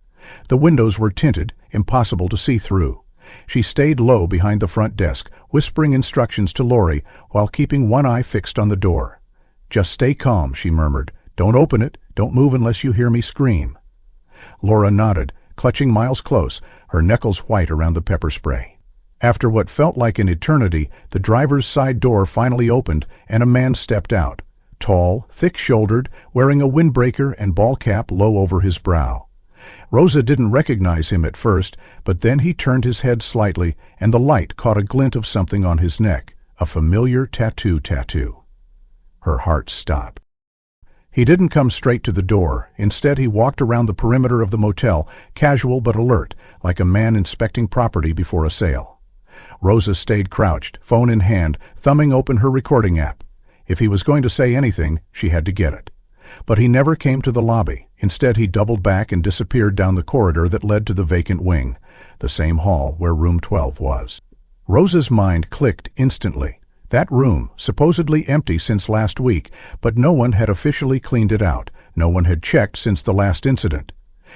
The windows were tinted, impossible to see through. She stayed low behind the front desk, whispering instructions to Laurie while keeping one eye fixed on the door. "Just stay calm," she murmured. "Don't open it. Don't move unless you hear me scream." Laura nodded, clutching Miles close, her knuckles white around the pepper spray. After what felt like an eternity, the driver's side door finally opened and a man stepped out, tall, thick-shouldered, wearing a windbreaker and ball cap low over his brow. Rosa didn't recognize him at first, but then he turned his head slightly, and the light caught a glint of something on his neck, a familiar tattoo. Her heart stopped. He didn't come straight to the door. Instead, he walked around the perimeter of the motel, casual but alert, like a man inspecting property before a sale. Rosa stayed crouched, phone in hand, thumbing open her recording app. If he was going to say anything, she had to get it. But he never came to the lobby. Instead, he doubled back and disappeared down the corridor that led to the vacant wing, the same hall where room 12 was. Rosa's mind clicked instantly. That room, supposedly empty since last week, but no one had officially cleaned it out. No one had checked since the last incident.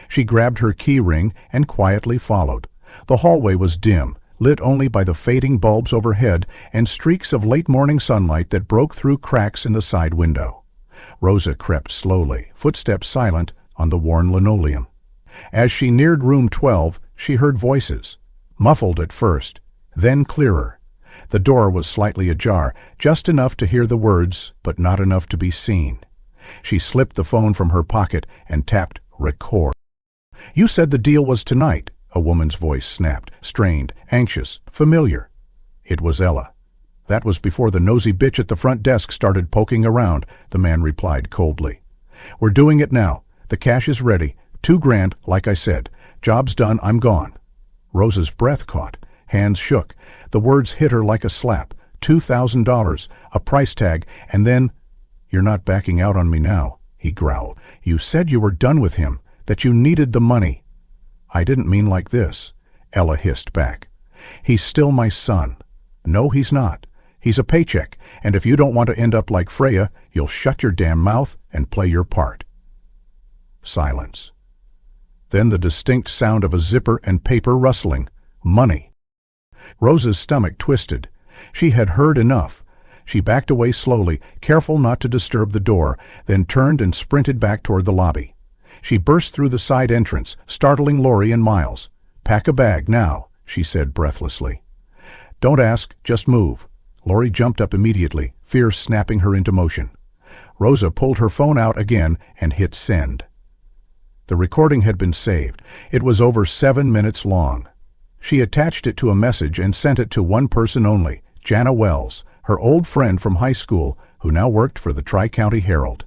She grabbed her key ring and quietly followed. The hallway was dim, lit only by the fading bulbs overhead and streaks of late-morning sunlight that broke through cracks in the side window. Rosa crept slowly, footsteps silent, on the worn linoleum. As she neared room 12, she heard voices, muffled at first, then clearer. The door was slightly ajar, just enough to hear the words, but not enough to be seen. She slipped the phone from her pocket and tapped record. "You said the deal was tonight," a woman's voice snapped, strained, anxious, familiar. It was Ella. "That was before the nosy bitch at the front desk started poking around," the man replied coldly. "We're doing it now. The cash is ready. $2,000, like I said. Job's done, I'm gone." Rosa's breath caught. Hands shook. The words hit her like a slap. $2,000, a price tag, and then, "You're not backing out on me now," he growled. "You said you were done with him, that you needed the money." "I didn't mean like this," Ella hissed back. "He's still my son." "No, he's not." He's a paycheck, and if you don't want to end up like Freya, you'll shut your damn mouth and play your part." Silence. Then the distinct sound of a zipper and paper rustling. Money. Rosa's stomach twisted. She had heard enough. She backed away slowly, careful not to disturb the door, then turned and sprinted back toward the lobby. She burst through the side entrance, startling Lori and Miles. "Pack a bag, now," she said breathlessly. "Don't ask, just move." Lori jumped up immediately, fear snapping her into motion. Rosa pulled her phone out again and hit send. The recording had been saved. It was over 7 minutes long. She attached it to a message and sent it to one person only, Jana Wells, her old friend from high school, who now worked for the Tri-County Herald.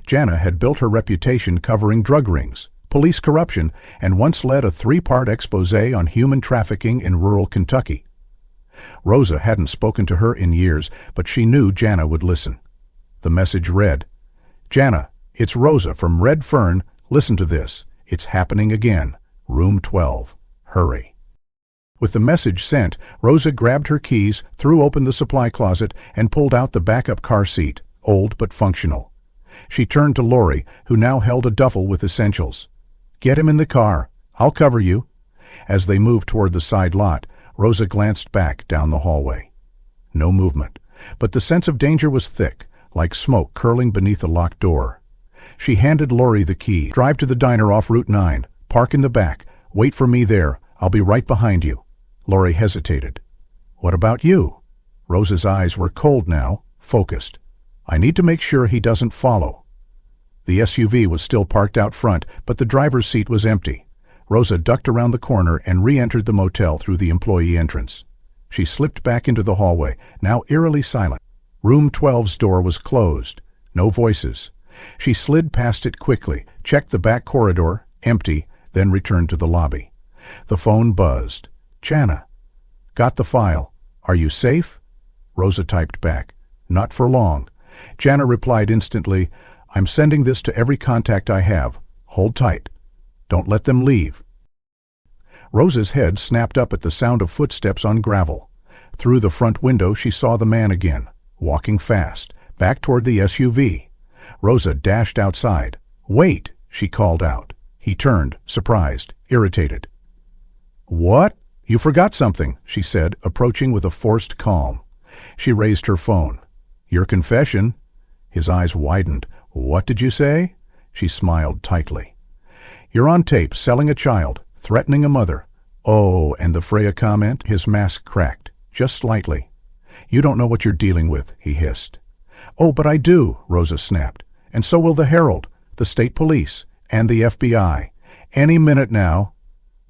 Jana had built her reputation covering drug rings, police corruption, and once led a 3-part expose on human trafficking in rural Kentucky. Rosa hadn't spoken to her in years, but she knew Jana would listen. The message read, "Jana, it's Rosa from Red Fern. Listen to this. It's happening again. Room 12. Hurry." With the message sent, Rosa grabbed her keys, threw open the supply closet, and pulled out the backup car seat, old but functional. She turned to Lori, who now held a duffel with essentials. "Get him in the car. I'll cover you." As they moved toward the side lot, Rosa glanced back down the hallway. No movement, but the sense of danger was thick, like smoke curling beneath a locked door. She handed Lori the key. "Drive to the diner off Route 9. Park in the back. Wait for me there. I'll be right behind you." Lori hesitated. "What about you?" Rosa's eyes were cold now, focused. "I need to make sure he doesn't follow." The SUV was still parked out front, but the driver's seat was empty. Rosa ducked around the corner and re-entered the motel through the employee entrance. She slipped back into the hallway, now eerily silent. Room 12's door was closed. No voices. She slid past it quickly, checked the back corridor, empty, then returned to the lobby. The phone buzzed. "Jana." "Got the file. Are you safe?" Rosa typed back. "Not for long." Jana replied instantly, "I'm sending this to every contact I have. Hold tight. Don't let them leave." Rosa's head snapped up at the sound of footsteps on gravel. Through the front window she saw the man again, walking fast, back toward the SUV. Rosa dashed outside. "Wait!" she called out. He turned, surprised, irritated. "What? You forgot something," she said, approaching with a forced calm. She raised her phone. "Your confession." His eyes widened. "What did you say?" She smiled tightly. "You're on tape, selling a child, threatening a mother." "Oh, and the Freya comment?" His mask cracked, just slightly. "You don't know what you're dealing with," he hissed. "Oh, but I do," Rosa snapped. "And so will the Herald, the state police, and the FBI. Any minute now."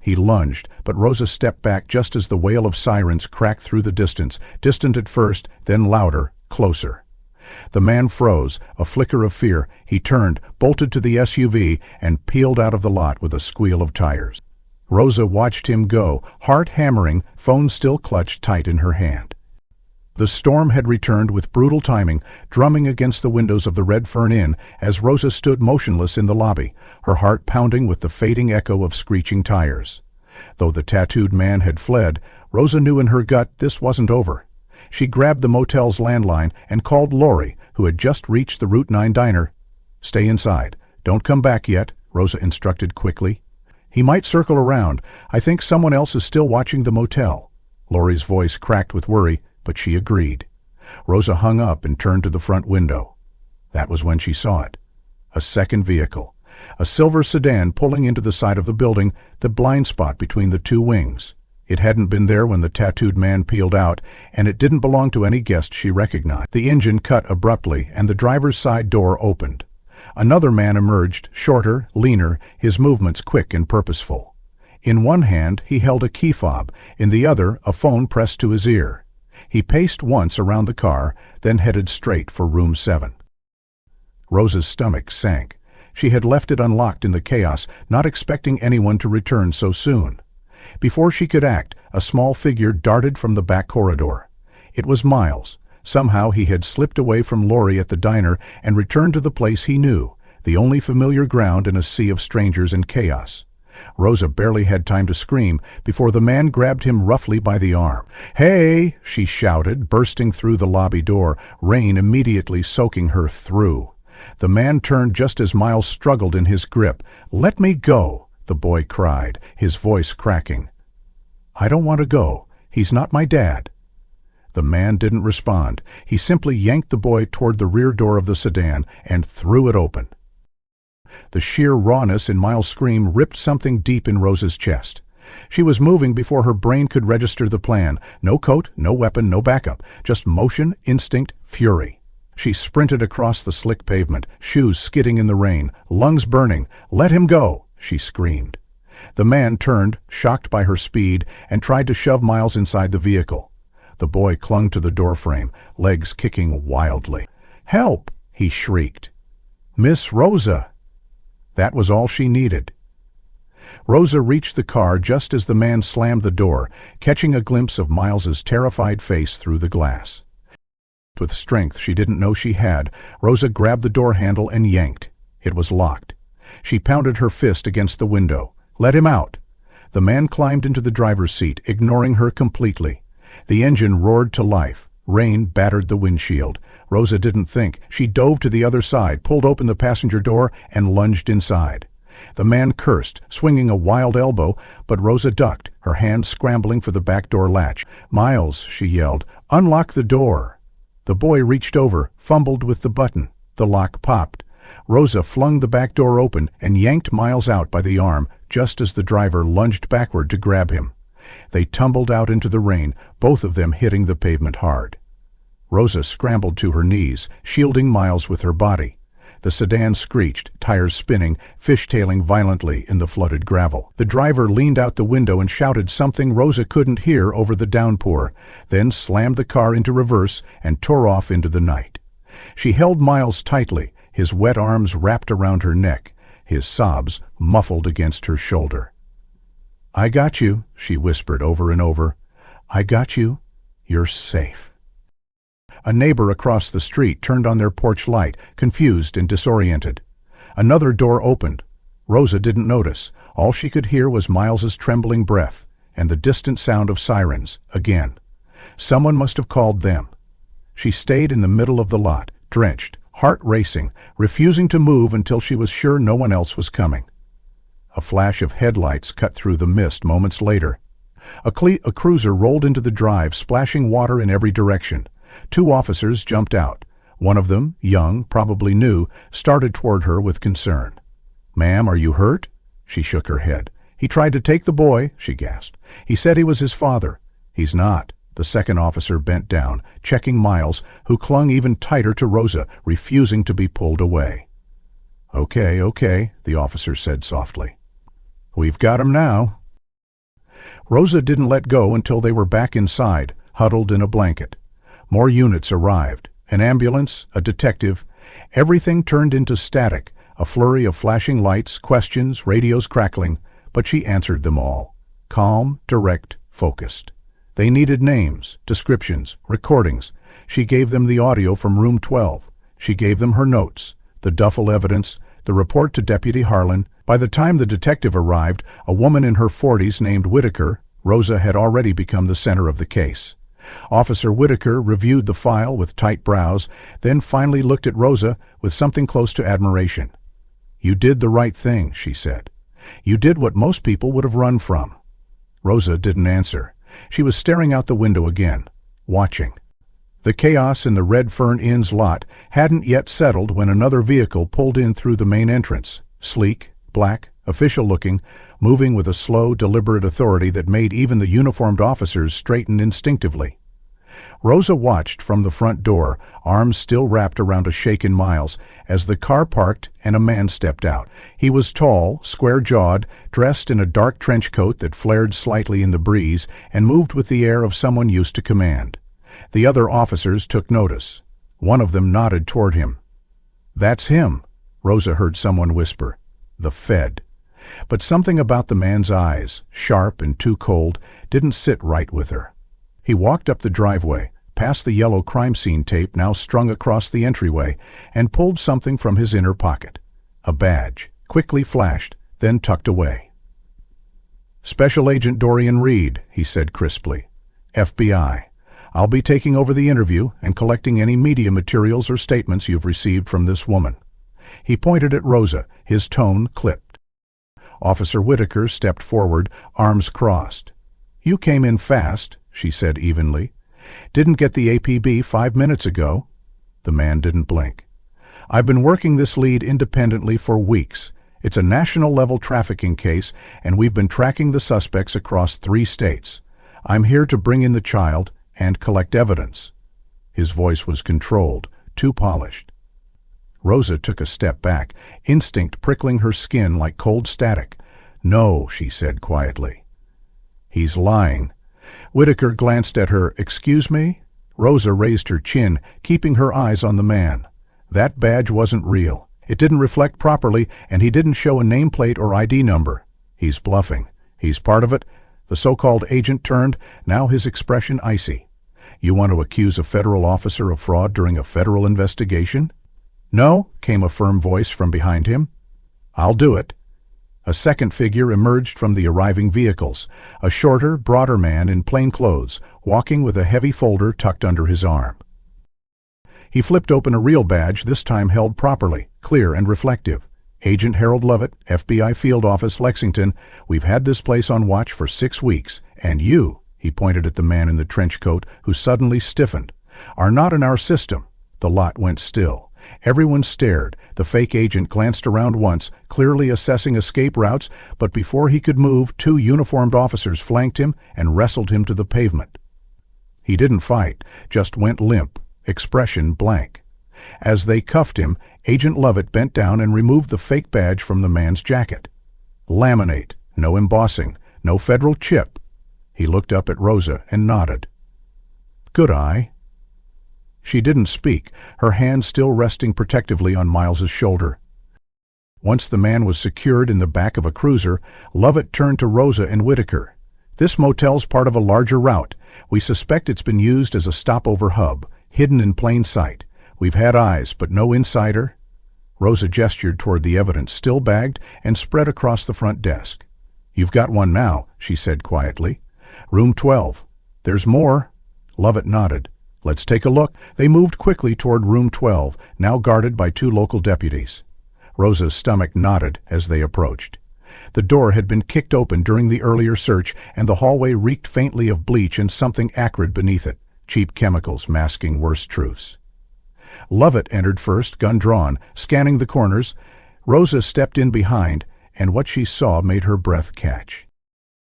He lunged, but Rosa stepped back just as the wail of sirens cracked through the distance, distant at first, then louder, closer. The man froze, a flicker of fear. He turned, bolted to the SUV, and peeled out of the lot with a squeal of tires. Rosa watched him go, heart hammering, phone still clutched tight in her hand. The storm had returned with brutal timing, drumming against the windows of the Red Fern Inn as Rosa stood motionless in the lobby, her heart pounding with the fading echo of screeching tires. Though the tattooed man had fled, Rosa knew in her gut this wasn't over. She grabbed the motel's landline and called Lori, who had just reached the Route 9 diner. "Stay inside. Don't come back yet," Rosa instructed quickly. "He might circle around. I think someone else is still watching the motel." Lori's voice cracked with worry, but she agreed. Rosa hung up and turned to the front window. That was when she saw it. A second vehicle. A silver sedan pulling into the side of the building, the blind spot between the two wings. It hadn't been there when the tattooed man peeled out, and it didn't belong to any guest she recognized. The engine cut abruptly, and the driver's side door opened. Another man emerged, shorter, leaner, his movements quick and purposeful. In one hand he held a key fob, in the other a phone pressed to his ear. He paced once around the car, then headed straight for room 7. Rosa's stomach sank. She had left it unlocked in the chaos, not expecting anyone to return so soon. Before she could act, a small figure darted from the back corridor. It was Miles. Somehow he had slipped away from Lori at the diner and returned to the place he knew, the only familiar ground in a sea of strangers and chaos. Rosa barely had time to scream before the man grabbed him roughly by the arm. "Hey!" she shouted, bursting through the lobby door, rain immediately soaking her through. The man turned just as Miles struggled in his grip. "Let me go!" the boy cried, his voice cracking. "I don't want to go. He's not my dad." The man didn't respond. He simply yanked the boy toward the rear door of the sedan and threw it open. The sheer rawness in Miles' scream ripped something deep in Rosa's chest. She was moving before her brain could register the plan. No coat, no weapon, no backup. Just motion, instinct, fury. She sprinted across the slick pavement, shoes skidding in the rain, lungs burning. "Let him go!" she screamed. The man turned, shocked by her speed, and tried to shove Miles inside the vehicle. The boy clung to the doorframe, legs kicking wildly. "Help!" he shrieked. "Miss Rosa!" That was all she needed. Rosa reached the car just as the man slammed the door, catching a glimpse of Miles's terrified face through the glass. With strength she didn't know she had, Rosa grabbed the door handle and yanked. It was locked. She pounded her fist against the window. "Let him out!" The man climbed into the driver's seat, ignoring her completely. The engine roared to life. Rain battered the windshield. Rosa didn't think. She dove to the other side, pulled open the passenger door, and lunged inside. The man cursed, swinging a wild elbow, but Rosa ducked, her hand scrambling for the back door latch. "Miles," she yelled, "unlock the door." The boy reached over, fumbled with the button. The lock popped. Rosa flung the back door open and yanked Miles out by the arm just as the driver lunged backward to grab him. They tumbled out into the rain, both of them hitting the pavement hard. Rosa scrambled to her knees, shielding Miles with her body. The sedan screeched, tires spinning, fishtailing violently in the flooded gravel. The driver leaned out the window and shouted something Rosa couldn't hear over the downpour, then slammed the car into reverse and tore off into the night. She held Miles tightly, his wet arms wrapped around her neck, his sobs muffled against her shoulder. "I got you," she whispered over and over. "I got you. You're safe." A neighbor across the street turned on their porch light, confused and disoriented. Another door opened. Rosa didn't notice. All she could hear was Miles's trembling breath and the distant sound of sirens, again. Someone must have called them. She stayed in the middle of the lot, drenched, heart racing, refusing to move until she was sure no one else was coming. A flash of headlights cut through the mist moments later. A cruiser rolled into the drive, splashing water in every direction. Two officers jumped out. One of them, young, probably new, started toward her with concern. "Ma'am, are you hurt?" She shook her head. "He tried to take the boy," she gasped. "He said he was his father." "He's not." The second officer bent down, checking Miles, who clung even tighter to Rosa, refusing to be pulled away. Okay, the officer said softly. "We've got him now." Rosa didn't let go until they were back inside, huddled in a blanket. More units arrived. An ambulance, a detective. Everything turned into static, a flurry of flashing lights, questions, radios crackling, but she answered them all. Calm, direct, focused. They needed names, descriptions, recordings. She gave them the audio from room 12. She gave them her notes, the duffel evidence, the report to Deputy Harlan. By the time the detective arrived, a woman in her 40s named Whitaker, Rosa had already become the center of the case. Officer Whitaker reviewed the file with tight brows, then finally looked at Rosa with something close to admiration. "You did the right thing," she said. "You did what most people would have run from." Rosa didn't answer. She was staring out the window again, watching. The chaos in the Red Fern Inn's lot hadn't yet settled when another vehicle pulled in through the main entrance, sleek, black, official-looking, moving with a slow, deliberate authority that made even the uniformed officers straighten instinctively. Rosa watched from the front door, arms still wrapped around a shaken Miles, as the car parked and a man stepped out. He was tall, square-jawed, dressed in a dark trench coat that flared slightly in the breeze, and moved with the air of someone used to command. The other officers took notice. One of them nodded toward him. "That's him," Rosa heard someone whisper. "The Fed." But something about the man's eyes, sharp and too cold, didn't sit right with her. He walked up the driveway, past the yellow crime scene tape now strung across the entryway, and pulled something from his inner pocket. A badge, quickly flashed, then tucked away. "Special Agent Dorian Reed," he said crisply. "FBI. I'll be taking over the interview and collecting any media materials or statements you've received from this woman." He pointed at Rosa, his tone clipped. Officer Whitaker stepped forward, arms crossed. "You came in fast," she said evenly. "Didn't get the APB 5 minutes ago." The man didn't blink. "I've been working this lead independently for weeks. It's a national-level trafficking case, and we've been tracking the suspects across 3 states. I'm here to bring in the child and collect evidence." His voice was controlled, too polished. Rosa took a step back, instinct prickling her skin like cold static. "No," she said quietly. "He's lying." Whitaker glanced at her. "Excuse me?" Rosa raised her chin, keeping her eyes on the man. "That badge wasn't real. It didn't reflect properly, and he didn't show a nameplate or ID number. He's bluffing. He's part of it." The so-called agent turned, now his expression icy. "You want to accuse a federal officer of fraud during a federal investigation?" "No," came a firm voice from behind him. "I'll do it." A second figure emerged from the arriving vehicles, a shorter, broader man in plain clothes, walking with a heavy folder tucked under his arm. He flipped open a real badge, this time held properly, clear and reflective. "Agent Harold Lovett, FBI Field Office, Lexington. We've had this place on watch for 6 weeks, and you," he pointed at the man in the trench coat, who suddenly stiffened, "are not in our system." The lot went still. Everyone stared. The fake agent glanced around once, clearly assessing escape routes, but before he could move, 2 uniformed officers flanked him and wrestled him to the pavement. He didn't fight, just went limp, expression blank. As they cuffed him, Agent Lovett bent down and removed the fake badge from the man's jacket. "Laminate, no embossing, no federal chip." He looked up at Rosa and nodded. "Good eye." She didn't speak, her hand still resting protectively on Miles's shoulder. Once the man was secured in the back of a cruiser, Lovett turned to Rosa and Whitaker. "This motel's part of a larger route. We suspect it's been used as a stopover hub, hidden in plain sight. We've had eyes, but no insider." Rosa gestured toward the evidence still bagged and spread across the front desk. "You've got one now," she said quietly. "Room 12. There's more." Lovett nodded. "Let's take a look." They moved quickly toward room 12, now guarded by 2 local deputies. Rosa's stomach knotted as they approached. The door had been kicked open during the earlier search, and the hallway reeked faintly of bleach and something acrid beneath it, cheap chemicals masking worse truths. Lovett entered first, gun drawn, scanning the corners. Rosa stepped in behind, and what she saw made her breath catch.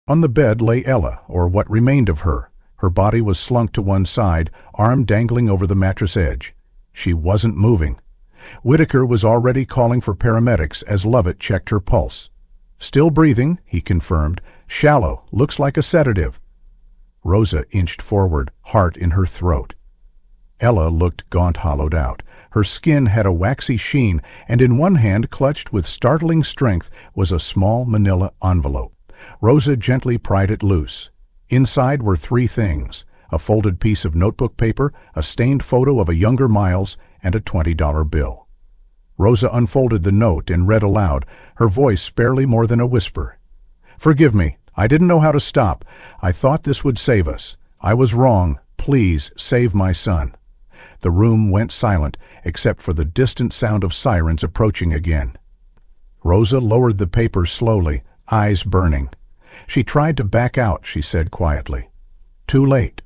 On the bed lay Ella, or what remained of her. Her body was slunk to one side, arm dangling over the mattress edge. She wasn't moving. Whitaker was already calling for paramedics as Lovett checked her pulse. "Still breathing," he confirmed. "Shallow, looks like a sedative." Rosa inched forward, heart in her throat. Ella looked gaunt, hollowed out. Her skin had a waxy sheen, and in one hand, clutched with startling strength, was a small manila envelope. Rosa gently pried it loose. Inside were 3 things: a folded piece of notebook paper, a stained photo of a younger Miles, and a $20 bill. Rosa unfolded the note and read aloud, her voice barely more than a whisper. "Forgive me. I didn't know how to stop. I thought this would save us. I was wrong. Please save my son." The room went silent, except for the distant sound of sirens approaching again. Rosa lowered the paper slowly, eyes burning. "She tried to back out," she said quietly. "Too late."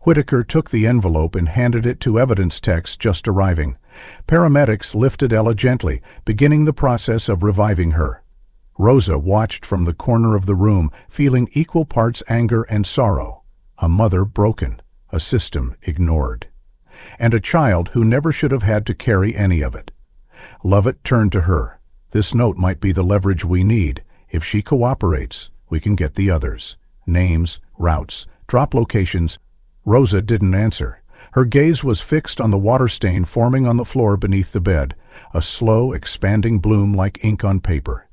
Whitaker took the envelope and handed it to evidence techs just arriving. Paramedics lifted Ella gently, beginning the process of reviving her. Rosa watched from the corner of the room, feeling equal parts anger and sorrow. A mother broken, a system ignored, and a child who never should have had to carry any of it. Lovett turned to her. "This note might be the leverage we need. If she cooperates, we can get the others. Names, routes, drop locations." Rosa didn't answer. Her gaze was fixed on the water stain forming on the floor beneath the bed, a slow, expanding bloom like ink on paper.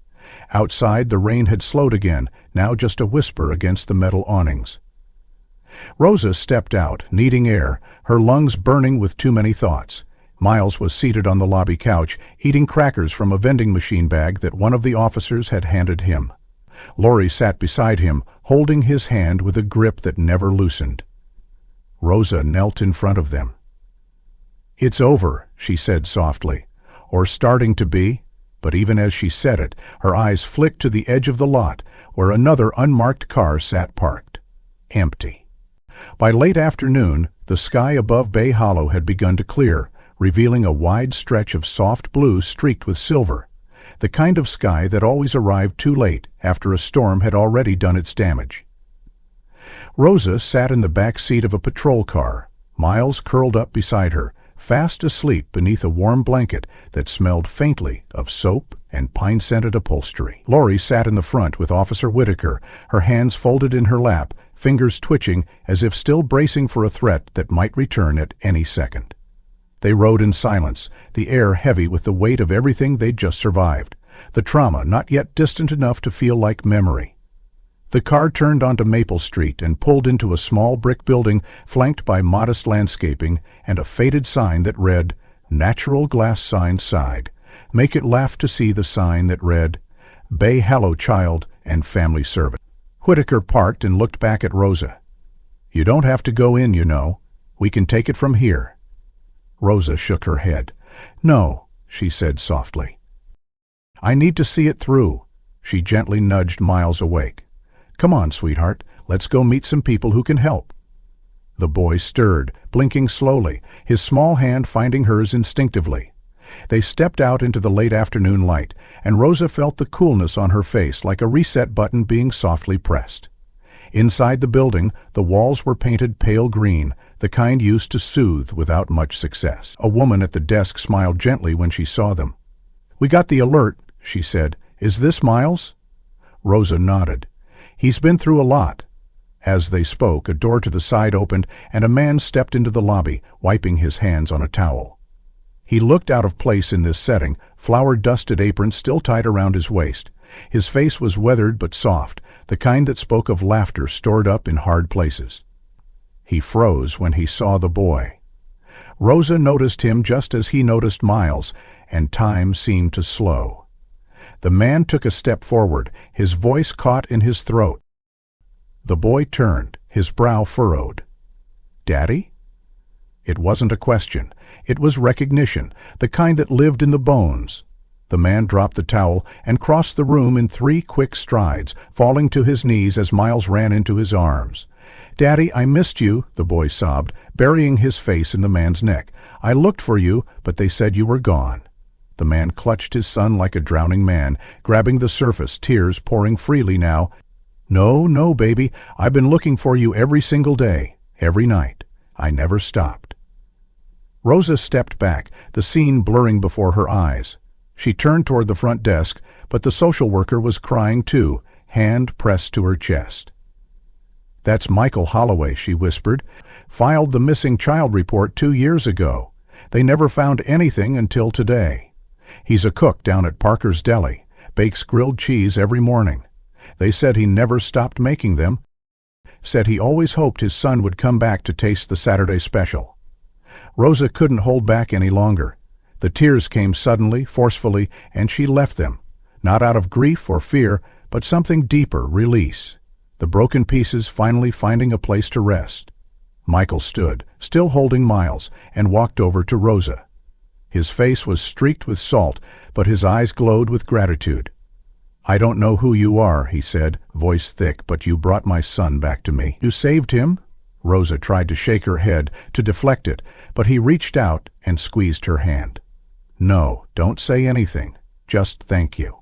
Outside, the rain had slowed again, now just a whisper against the metal awnings. Rosa stepped out, needing air, her lungs burning with too many thoughts. Miles was seated on the lobby couch, eating crackers from a vending machine bag that one of the officers had handed him. Lori sat beside him, holding his hand with a grip that never loosened. Rosa knelt in front of them. "It's over," she said softly. "Or starting to be." But even as she said it, her eyes flicked to the edge of the lot, where another unmarked car sat parked. Empty. By late afternoon, the sky above Bay Hollow had begun to clear, revealing a wide stretch of soft blue streaked with silver, the kind of sky that always arrived too late after a storm had already done its damage. Rosa sat in the back seat of a patrol car, Miles curled up beside her, fast asleep beneath a warm blanket that smelled faintly of soap and pine-scented upholstery. Lori sat in the front with Officer Whitaker, her hands folded in her lap, fingers twitching as if still bracing for a threat that might return at any second. They rode in silence, the air heavy with the weight of everything they'd just survived, the trauma not yet distant enough to feel like memory. The car turned onto Maple Street and pulled into a small brick building flanked by modest landscaping and a faded sign that read, "Natural Glass Sign Side. Make it laugh to see the sign that read, Bay Hollow Child and Family Service." Whitaker parked and looked back at Rosa. "You don't have to go in, you know. We can take it from here." Rosa shook her head. "No," she said softly. "I need to see it through." She gently nudged Miles awake. "Come on, sweetheart, let's go meet some people who can help." The boy stirred, blinking slowly, his small hand finding hers instinctively. They stepped out into the late afternoon light, and Rosa felt the coolness on her face like a reset button being softly pressed. Inside the building, the walls were painted pale green, the kind used to soothe without much success. A woman at the desk smiled gently when she saw them. "We got the alert," she said. "Is this Miles?" Rosa nodded. "He's been through a lot." As they spoke, a door to the side opened and a man stepped into the lobby, wiping his hands on a towel. He looked out of place in this setting, flour-dusted apron still tied around his waist. His face was weathered but soft, the kind that spoke of laughter stored up in hard places. He froze when he saw the boy. Rosa noticed him just as he noticed Miles, and time seemed to slow. The man took a step forward, his voice caught in his throat. The boy turned, his brow furrowed. "Daddy?" It wasn't a question. It was recognition, the kind that lived in the bones. The man dropped the towel and crossed the room in 3 quick strides, falling to his knees as Miles ran into his arms. "Daddy, I missed you," the boy sobbed, burying his face in the man's neck. "I looked for you, but they said you were gone." The man clutched his son like a drowning man, grabbing the surface, tears pouring freely now. "No, no, baby. I've been looking for you every single day, every night. I never stopped." Rosa stepped back, the scene blurring before her eyes. She turned toward the front desk, but the social worker was crying too, hand pressed to her chest. "That's Michael Holloway," she whispered. "Filed the missing child report 2 years ago. They never found anything until today. He's a cook down at Parker's Deli, bakes grilled cheese every morning. They said he never stopped making them. Said he always hoped his son would come back to taste the Saturday special." Rosa couldn't hold back any longer. The tears came suddenly, forcefully, and she left them, not out of grief or fear, but something deeper, release. The broken pieces finally finding a place to rest. Michael stood, still holding Miles, and walked over to Rosa. His face was streaked with salt, but his eyes glowed with gratitude. "I don't know who you are," he said, voice thick, "but you brought my son back to me." "You saved him?" Rosa tried to shake her head, to deflect it, but he reached out and squeezed her hand. "No, don't say anything. Just thank you."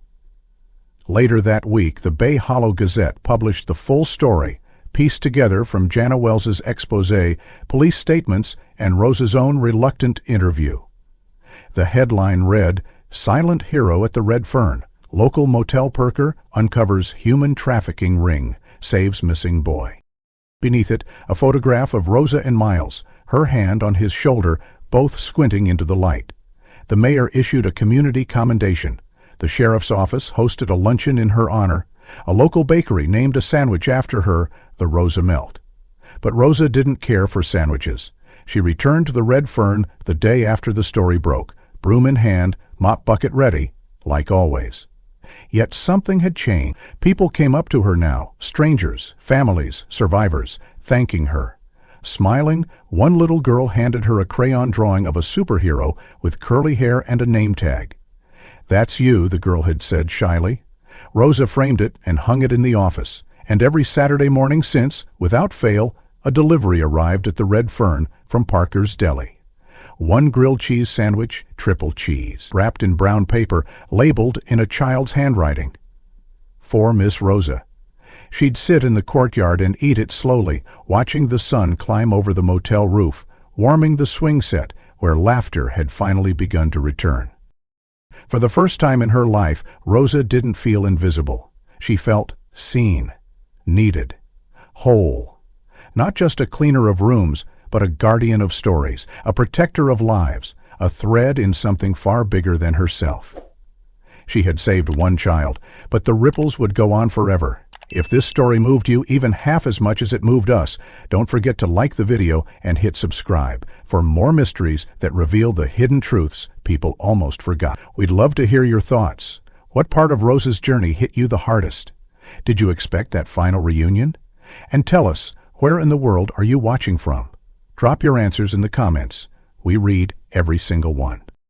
Later that week, the Bay Hollow Gazette published the full story, pieced together from Jana Wells's exposé, police statements, and Rosa's own reluctant interview. The headline read, "Silent Hero at the Red Fern. Local motel perker uncovers human trafficking ring, saves missing boy." Beneath it, a photograph of Rosa and Miles, her hand on his shoulder, both squinting into the light. The mayor issued a community commendation. The sheriff's office hosted a luncheon in her honor. A local bakery named a sandwich after her, the Rosa Melt. But Rosa didn't care for sandwiches. She returned to the Red Fern the day after the story broke, broom in hand, mop bucket ready, like always. Yet something had changed. People came up to her now, strangers, families, survivors, thanking her. Smiling, one little girl handed her a crayon drawing of a superhero with curly hair and a name tag. "That's you," the girl had said shyly. Rosa framed it and hung it in the office, and every Saturday morning since, without fail, a delivery arrived at the Red Fern from Parker's Deli. One grilled cheese sandwich, triple cheese, wrapped in brown paper, labeled in a child's handwriting. "For Miss Rosa." She'd sit in the courtyard and eat it slowly, watching the sun climb over the motel roof, warming the swing set where laughter had finally begun to return. For the first time in her life, Rosa didn't feel invisible. She felt seen, needed, whole. Not just a cleaner of rooms, but a guardian of stories, a protector of lives, a thread in something far bigger than herself. She had saved one child, but the ripples would go on forever. If this story moved you even half as much as it moved us, don't forget to like the video and hit subscribe for more mysteries that reveal the hidden truths people almost forgot. We'd love to hear your thoughts. What part of Rosa's journey hit you the hardest? Did you expect that final reunion? And tell us, where in the world are you watching from? Drop your answers in the comments. We read every single one.